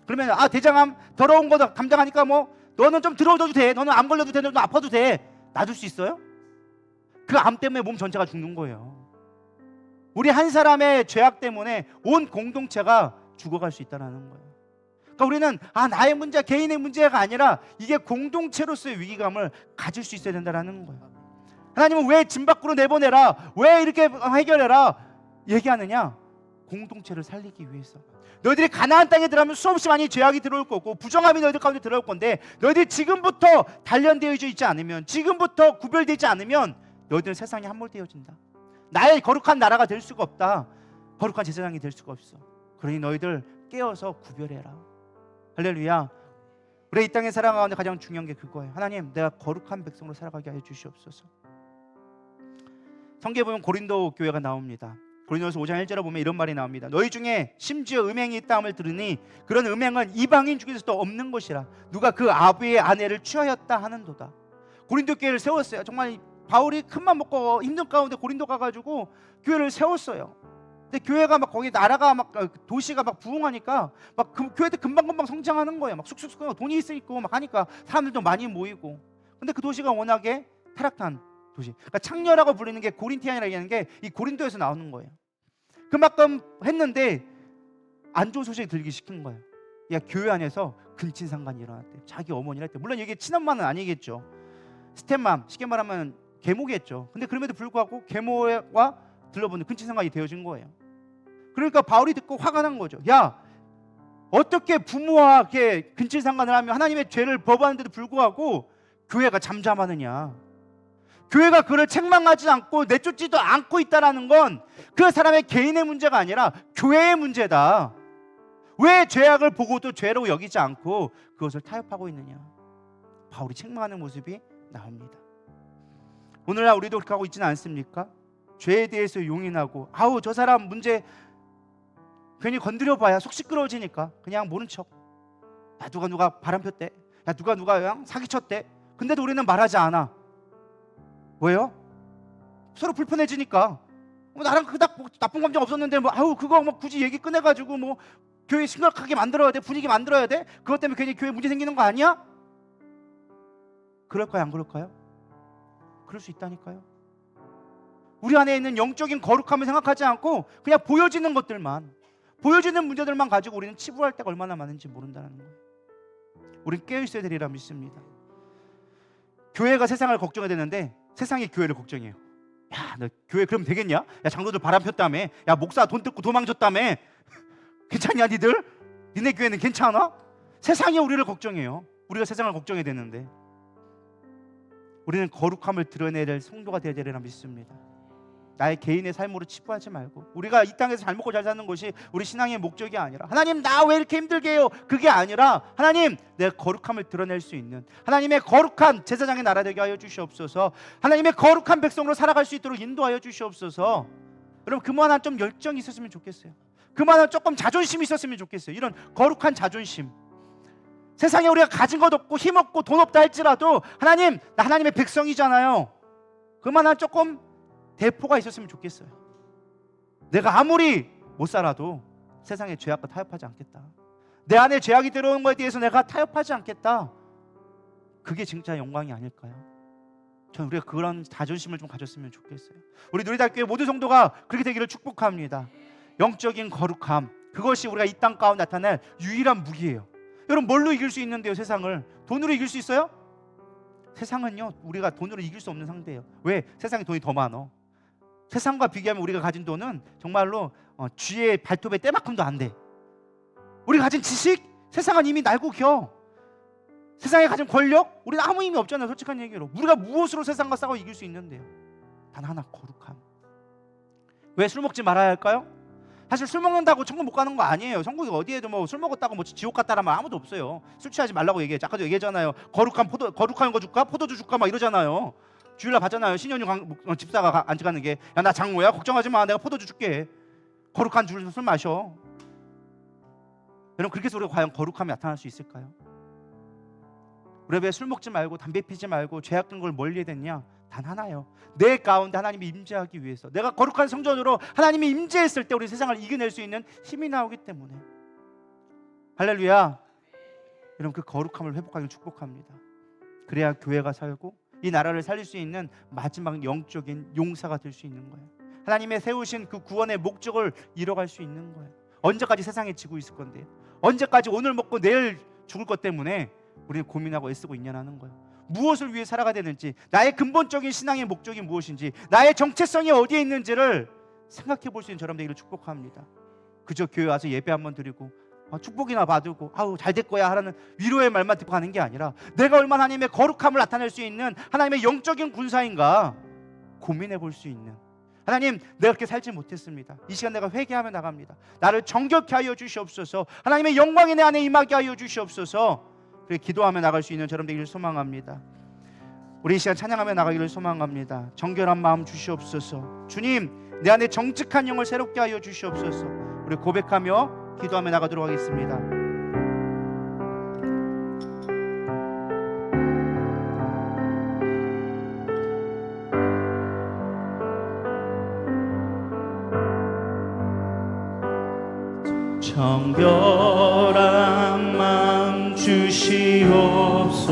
Speaker 1: 그러면 대장암 더러운 거 감당하니까 뭐 너는 좀 들어줘도 돼, 너는 안 걸려도 돼, 너는 아파도 돼. 놔둘 수 있어요? 그 암 때문에 몸 전체가 죽는 거예요. 우리 한 사람의 죄악 때문에 온 공동체가 죽어갈 수 있다는 거예요. 그러니까 우리는 나의 문제, 개인의 문제가 아니라 이게 공동체로서의 위기감을 가질 수 있어야 된다는 거예요. 하나님은 왜 진 밖으로 내보내라, 왜 이렇게 해결해라 얘기하느냐? 공동체를 살리기 위해서. 너희들이 가나안 땅에 들어가면 수없이 많이 죄악이 들어올 거고 부정함이 너희들 가운데 들어올 건데, 너희들이 지금부터 단련되어져 있지 않으면, 지금부터 구별되지 않으면 너희들은 세상에 함몰되어진다. 나의 거룩한 나라가 될 수가 없다. 거룩한 제사장이 될 수가 없어. 그러니 너희들 깨어서 구별해라. 할렐루야. 우리 이 땅에 살아가는데 가장 중요한 게 그거예요. 하나님, 내가 거룩한 백성으로 살아가게 하여 주시옵소서. 성경에 보면 고린도 교회가 나옵니다. 고린도서 5장 1절에 보면 이런 말이 나옵니다. 너희 중에 심지어 음행이 있다함을 들으니 그런 음행은 이방인 중에서도 없는 것이라. 누가 그 아비의 아내를 취하였다 하는도다. 고린도 교회를 세웠어요. 정말 바울이 큰맘 먹고 힘든 가운데 고린도 가가지고 교회를 세웠어요. 근데 교회가 막 거기 나라가 막 도시가 막 부흥하니까 막 그 교회들 금방금방 성장하는 거예요. 막 쑥쑥쑥 돈이 있으니까 막 하니까 사람들도 많이 모이고. 근데 그 도시가 워낙에 타락한 도시. 그러니까 창녀라고 불리는 게 고린티안이라고 하는 게 이 고린도에서 나오는 거예요. 그만큼 했는데 안 좋은 소식이 들기 시킨 거예요. 야, 교회 안에서 근친상간이 일어났대. 자기 어머니를 했대. 물론 이게 친엄마는 아니겠죠. 스텝맘, 쉽게 말하면 계모겠죠. 근데 그럼에도 불구하고 계모와 들러보는 근친상간이 되어진 거예요. 그러니까 바울이 듣고 화가 난 거죠. 야, 어떻게 부모와 이렇게 근친상간을 하면 하나님의 죄를 범하는데도 불구하고 교회가 잠잠하느냐. 교회가 그를 책망하지 않고 내쫓지도 않고 있다는 건 그 사람의 개인의 문제가 아니라 교회의 문제다. 왜 죄악을 보고도 죄로 여기지 않고 그것을 타협하고 있느냐. 바울이 책망하는 모습이 나옵니다. 오늘날 우리도 그렇게 하고 있지는 않습니까? 죄에 대해서 용인하고 아우 저 사람 문제 괜히 건드려봐야 속 시끄러워지니까 그냥 모른 척. 야, 누가 바람 폈대. 야, 누가 그냥 사기쳤대. 근데도 우리는 말하지 않아. 왜요? 서로 불편해지니까. 나랑 그닥 뭐 나쁜 감정 없었는데 뭐 아우 그거 뭐 굳이 얘기 꺼내가지고 뭐 교회 심각하게 만들어야 돼, 분위기 만들어야 돼. 그것 때문에 괜히 교회 문제 생기는 거 아니야? 그럴까요, 안 그럴까요? 그럴 수 있다니까요. 우리 안에 있는 영적인 거룩함을 생각하지 않고 그냥 보여지는 것들만, 보여지는 문제들만 가지고 우리는 치부할 때가 얼마나 많은지 모른다는 거예요. 우린 깨어 있어야 되리라 믿습니다. 교회가 세상을 걱정해야 되는데 세상이 교회를 걱정해요. 야, 너 교회 그러면 되겠냐? 야, 장로들 바람 폈다며? 야, 목사 돈 뜯고 도망쳤다며? 괜찮냐 니들? 니네 교회는 괜찮아? 세상이 우리를 걱정해요. 우리가 세상을 걱정해야 되는데 우리는 거룩함을 드러내야 될 성도가 되어야 되리라 믿습니다. 나의 개인의 삶으로 치부하지 말고 우리가 이 땅에서 잘 먹고 잘 사는 것이 우리 신앙의 목적이 아니라 하나님 나 왜 이렇게 힘들게 해요? 그게 아니라 하나님 내 거룩함을 드러낼 수 있는 하나님의 거룩한 제사장의 나라 되게 하여 주시옵소서. 하나님의 거룩한 백성으로 살아갈 수 있도록 인도하여 주시옵소서. 여러분 그만한 좀 열정이 있었으면 좋겠어요. 그만한 조금 자존심이 있었으면 좋겠어요. 이런 거룩한 자존심. 세상에 우리가 가진 것 없고 힘 없고 돈 없다 할지라도 하나님 나 하나님의 백성이잖아요. 그만한 조금 대포가 있었으면 좋겠어요. 내가 아무리 못 살아도 세상의 죄악과 타협하지 않겠다. 내 안에 죄악이 들어오는 것에 대해서 내가 타협하지 않겠다. 그게 진짜 영광이 아닐까요? 저는 우리가 그런 자존심을 좀 가졌으면 좋겠어요. 우리 누리달교회 모든 성도가 그렇게 되기를 축복합니다. 영적인 거룩함, 그것이 우리가 이 땅 가운데 나타낼 유일한 무기예요. 여러분 뭘로 이길 수 있는데요? 세상을 돈으로 이길 수 있어요? 세상은요 우리가 돈으로 이길 수 없는 상대예요. 왜? 세상에 돈이 더 많어. 세상과 비교하면 우리가 가진 돈은 정말로 쥐의 발톱의 때만큼도 안 돼. 우리가 가진 지식, 세상은 이미 날고 겨. 세상에 가진 권력, 우리는 아무 의미 없잖아요. 솔직한 얘기로. 우리가 무엇으로 세상과 싸워 이길 수 있는데요? 단 하나, 거룩함. 왜 술 먹지 말아야 할까요? 사실 술 먹는다고 천국 못 가는 거 아니에요. 천국이 어디에도 뭐 술 먹었다고 뭐 지옥 갔다란 말 아무도 없어요. 술 취하지 말라고 얘기했죠. 아까도 얘기했잖아요. 거룩한 거 줄까? 포도주 줄까? 막 이러잖아요. 주일날 봤잖아요. 신현유 집사가 앉아가는 게 야 나 장모야 걱정하지 마 내가 포도주 줄게. 거룩한 술 마셔. 여러분 그렇게 해서 우리가 과연 거룩함이 나타날 수 있을까요? 우리가 왜 술 먹지 말고 담배 피지 말고 죄악된 걸 멀리 해야 됐냐? 단 하나요. 내 가운데 하나님이 임재하기 위해서 내가 거룩한 성전으로 하나님이 임재했을 때 우리 세상을 이겨낼 수 있는 힘이 나오기 때문에. 할렐루야. 여러분 그 거룩함을 회복하길 축복합니다. 그래야 교회가 살고 이 나라를 살릴 수 있는 마지막 영적인 용사가 될 수 있는 거예요. 하나님의 세우신 그 구원의 목적을 이뤄갈 수 있는 거예요. 언제까지 세상에 지고 있을 건데요? 언제까지 오늘 먹고 내일 죽을 것 때문에 우리는 고민하고 애쓰고 있냐는 거예요. 무엇을 위해 살아가야 되는지, 나의 근본적인 신앙의 목적이 무엇인지, 나의 정체성이 어디에 있는지를 생각해 볼 수 있는 저런 되기를 축복합니다. 그저 교회 와서 예배 한번 드리고 축복이나 받고 아우 잘 될 거야 하라는 위로의 말만 듣고 가는 게 아니라 내가 얼마나 하나님의 거룩함을 나타낼 수 있는 하나님의 영적인 군사인가 고민해 볼 수 있는. 하나님 내가 그렇게 살지 못했습니다. 이 시간 내가 회개하며 나갑니다. 나를 정결케 하여 주시옵소서. 하나님의 영광이 내 안에 임하게 하여 주시옵소서. 그렇게 기도하며 나갈 수 있는 저런 되기를 소망합니다. 우리 이 시간 찬양하며 나가기를 소망합니다. 정결한 마음 주시옵소서. 주님 내 안에 정직한 영을 새롭게 하여 주시옵소서. 우리 고백하며 기도하며 나가도록 하겠습니다. 정결한 마음 주시옵소서.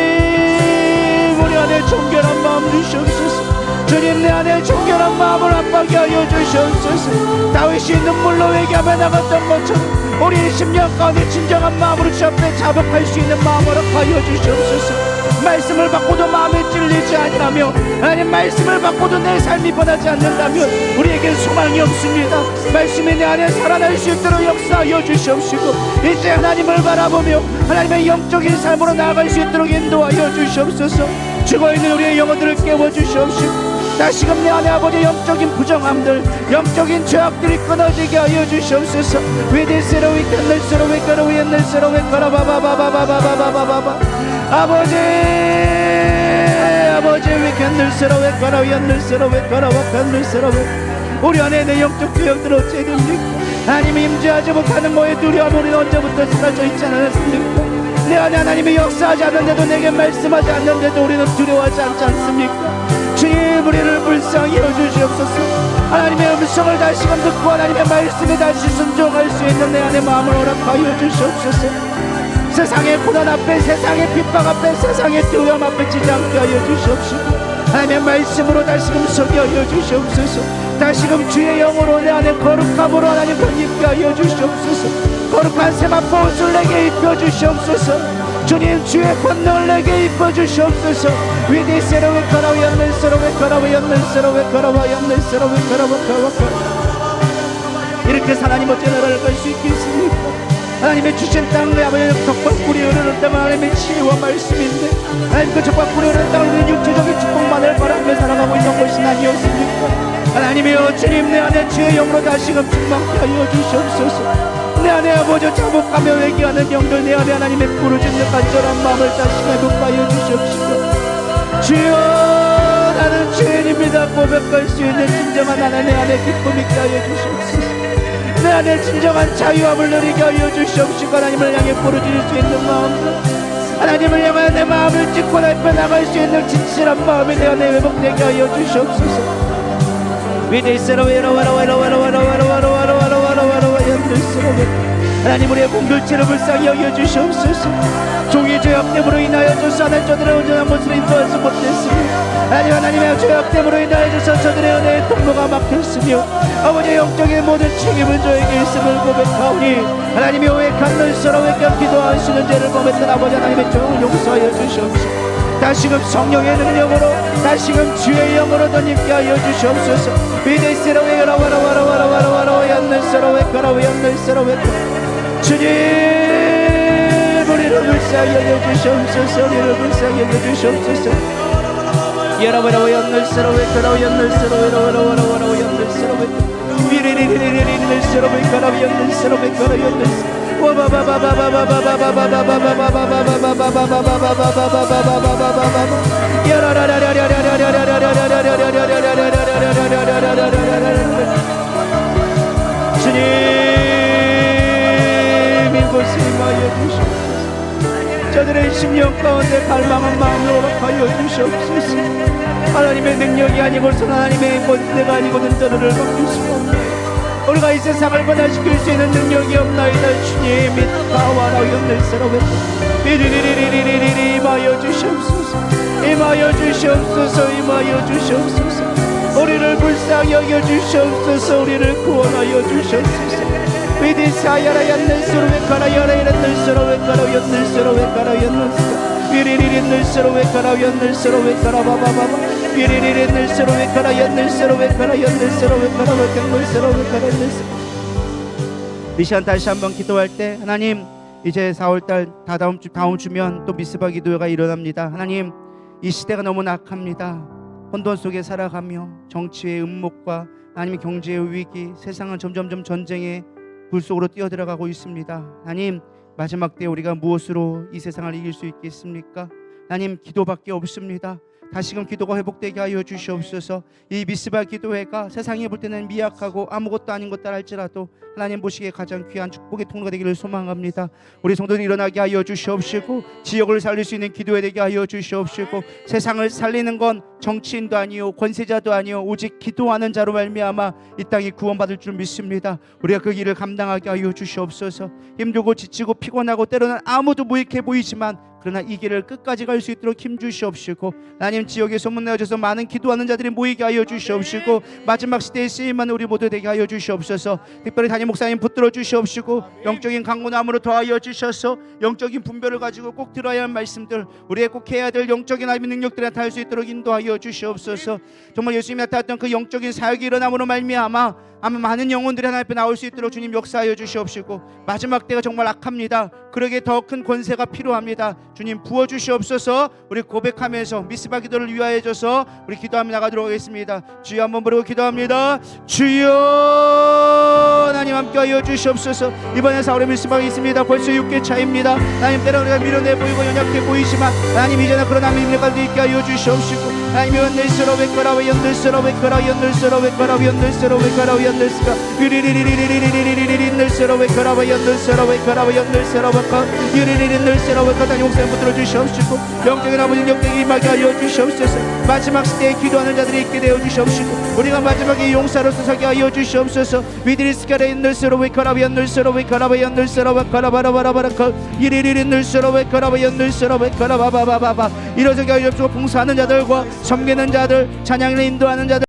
Speaker 1: 우리 안에 정결한 마음 주시옵소서. 주님 내 안에 정결한 마음을 압박게 하여 주시옵소서. 다윗이 눈물로 회개하며 나갔던 것처럼 우리 심령 가운데 진정한 마음으로 주 앞에 자복할 수 있는 마음으로 하여 주시옵소서. 말씀을 받고도 마음에 찔리지 아니하며 하나님 말씀을 받고도 내 삶이 변하지 않는다면 우리에겐 소망이 없습니다. 말씀이 내 안에 살아날 수 있도록 역사하여 주시옵시고 이제 하나님을 바라보며 하나님의 영적인 삶으로 나아갈 수 있도록 인도하여 주시옵소서. 죽어있는 우리의 영혼들을 깨워주시옵시고 다시금 내 안에 아버지 영적인 부정함들 영적인 죄악들이 끊어지게 하여 주시옵소서. 위디스로 위켄들스로 위커로 위엔들스로 위커로 바바바바바바바바바바 아버지 위켄들스로 위커로 위엔들스로 위커로 위켄들스로 우리 안에 내 영적 죄악들 어찌 됩니까? 하나님이 임재하지 못하는 거에 두려움 우리는 언제부터 사라져 있지 않았습니까? 내 안에 하나님이 역사하지 않는데도 내게 말씀하지 않는데도 우리는 두려워하지 않지 않습니까? 주님 우리를 불쌍히 여주시옵소서. 하나님의 음성을 다시금 듣고 하나님의 말씀에 다시 순종할 수 있는 내 안의 마음을 허락하여 주시옵소서. 세상의 고난 앞에 세상의 핍박 앞에 세상의 두려움 앞에 지지 않게 하여 주시옵시고 하나님의 말씀으로 다시금 서게 하여 주시옵소서. 다시금 주의 영으로 내 안에 거룩함으로 하나님 번입게 하여 주시옵소서. 거룩한 세마포 옷을 내게 입혀주시옵소서. 주님 주의 권능을 내게 입혀주시옵소서. 위디세로웨 카라위 안넬세로웨 카라위 안넬세로웨 카라위 안넬세로웨 카라와 이렇게 하나님 어째 나라를 갈 수 있겠습니까? 하나님의 주신 땅에 아버지의 적박꿀이 흐르는 땅은 하나님의 치유와 말씀인데 하나님 그 적박꿀이 흐르는 땅을 우리는 육체적인 축복만을 바라며 살아가고 있는 것이 아니었습니까? 하나님이여 주님 내 안에 주의 영으로 다시금 충만케 하여 주시옵소서. 내 안에 아버지 자복하며 회개하는 영들 내 안에 하나님의 부르짖는 간절한 마음을 다시금 회복하여 주시옵시고 주여 나는 죄인입니다 고백할 수 있는 진정한 하나님 안에 기쁨 있게 하여 주시옵소서. 내 안에 진정한 자유함을 누리게 하여 주시옵시고 하나님을 향해 부르짖을 수 있는 마음 하나님을 향한 내 마음을 찢고 날펴 나갈 수 있는 진실한 마음이 내 안에 회복되게 하여 주시옵소서. 하나님 우리의 공동체를 불쌍히 여겨 주시옵소서. 종이 죄악됨으로 인하여서 하나님 저들의 온전한 모습을 인도하지 못했으며 하나님의 죄악됨으로 인하여서 저들의 은혜의 통로가 막혔으며 아버지의 영적인 모든 책임을 저에게 있음을 고백하오니 하나님이 오해한 널스러워 회개하며 기도하시는 죄를 범했던 아버지 하나님의 죄를 용서하여 주시옵소서. 다시금 성령의 능력으로 다시금 주의 영으로 덧입게 하여 주시옵소서. 위대스러워 와라와라와라와라와라 얀널스러워 가라와 얀널스러워 주님 우리를 불쌍히 여겨주시옵소서. 우리를 불쌍히 여겨주시옵소서. 여라와라와 얀널스러워 가라와 얀널스러워 와라와라와라와 얀널스러워 위리리리리리리리스러워 가라와 얀널스러워 가라와 얀널스러워 주님 이곳에 임하여 주시옵소서. 저들의 심령 가운데 갈망한 마음을 허락하여 주시옵소서. 하나님의 능력이 아니고선 하나님의 권세가 아니고는 저들을 바꿀 수가 없네. 우리가 이 세상을 변화시킬 수 있는 능력이 없나이다. 주님 믿다와라 연늘스러워 미리리리리리리리 임하여 주시옵소서. 임하여 주시옵소서. 임하여 주시옵소서. 우리를 불쌍히 여겨 주시옵소서. 우리를 구원하여 주시옵소서. 미디사야라 연늘스러워 가라 야라 연늘스러워 가라 연늘스러워 가라 연늘스러워 위리리리 늘스러워 가라 연늘스러워 가라 바바바바 위리리리 늘스러워 가라 연늘스러워 가라 연늘스러워 가라 연늘스러워 가라 연늘스러워. 이 시간 다시 한번 기도할 때 하나님 이제 4월달 다음 주면 또 미스바 기도회가 일어납니다. 하나님 이 시대가 너무 악합니다. 혼돈 속에 살아가며 정치의 음모과 하나님 경제의 위기 세상은 점점점 전쟁의 불 속으로 뛰어들어가고 있습니다. 하나님 마지막 때 우리가 무엇으로 이 세상을 이길 수 있겠습니까? 하나님 기도밖에 없습니다. 다시금 기도가 회복되게 하여 주시옵소서. 이 미스바 기도회가 세상이 볼 때는 미약하고 아무것도 아닌 것들 할지라도 하나님 보시기에 가장 귀한 축복의 통로가 되기를 소망합니다. 우리 성도들이 일어나게 하여 주시옵시고 지역을 살릴 수 있는 기도회 되게 하여 주시옵시고 세상을 살리는 건 정치인도 아니요 권세자도 아니요 오직 기도하는 자로 말미암아 이 땅이 구원받을 줄 믿습니다. 우리가 그 길을 감당하게 하여 주시옵소서. 힘들고 지치고 피곤하고 때로는 아무도 무익해 보이지만 그러나 이 길을 끝까지 갈 수 있도록 힘 주시옵시고 하나님 지역에 소문내어져서 많은 기도하는 자들이 모이게 하여 주시옵시고 마지막 시대에 쓰임만 우리 모두 되게 하여 주시옵소서. 특별히 담임 목사님 붙들어 주시옵시고 영적인 강구나무로 더하여 주셔서 영적인 분별을 가지고 꼭 들어야 할 말씀들 우리의 꼭 해야 될 영적인 하나님의 능력들에 나타날 수 있도록 인도하여 주시옵소서. 정말 예수님이 나타났던 그 영적인 사역이 일어남으로 말미암아 많은 영혼들이 하나님 앞에 나올 수 있도록 주님 역사하여 주시옵시고 마지막 때가 정말 악합니다. 그러기에 더 큰 권세가 필요합니다. 주님 부어주시옵소서. 우리 고백하면서 미스바 기도를 위하여 줘서 우리 기도하며 나가도록 하겠습니다. 주여 한번 부르고 기도합니다. 주여 하나님 함께하여 주시옵소서. 이번에 4월의 미스바가 있습니다. 벌써 6개 차입니다. 하나님 때로 우리가 미련해 보이고 연약해 보이지만 하나님 이제는 그런 하나님 능력을 있게 하여 주시옵시고 하나님 연들스러 왜거라 연들스러 왜거라 연들스러 왜거라 연들스러 왜거라 연들스가 유리리리리리리리리리리 늘스러 왜거라 연들스러 왜거라 연들스러 왜거 유리리리 늘스러 왜거 하나님 목소리 붙들어 주시옵시고 영적인 아버지 영적인 임하게 하여 주시옵소서. 마지막 시대에 기도하는 자들이 있게 되어 주시옵시고 우리가 마지막에 용사로서 서게 하여 주시옵소서. 위드리스카레 인들스러 왜거라 연들스러 왜거라 연들스러 왜거라 바라바라바라커 유리리리 늘스러 왜거라 연들스러 왜거라 바바바바바 이러저게 하여 주시고 봉사하는 자들과 섬기는 자들 찬양을 인도하는 자들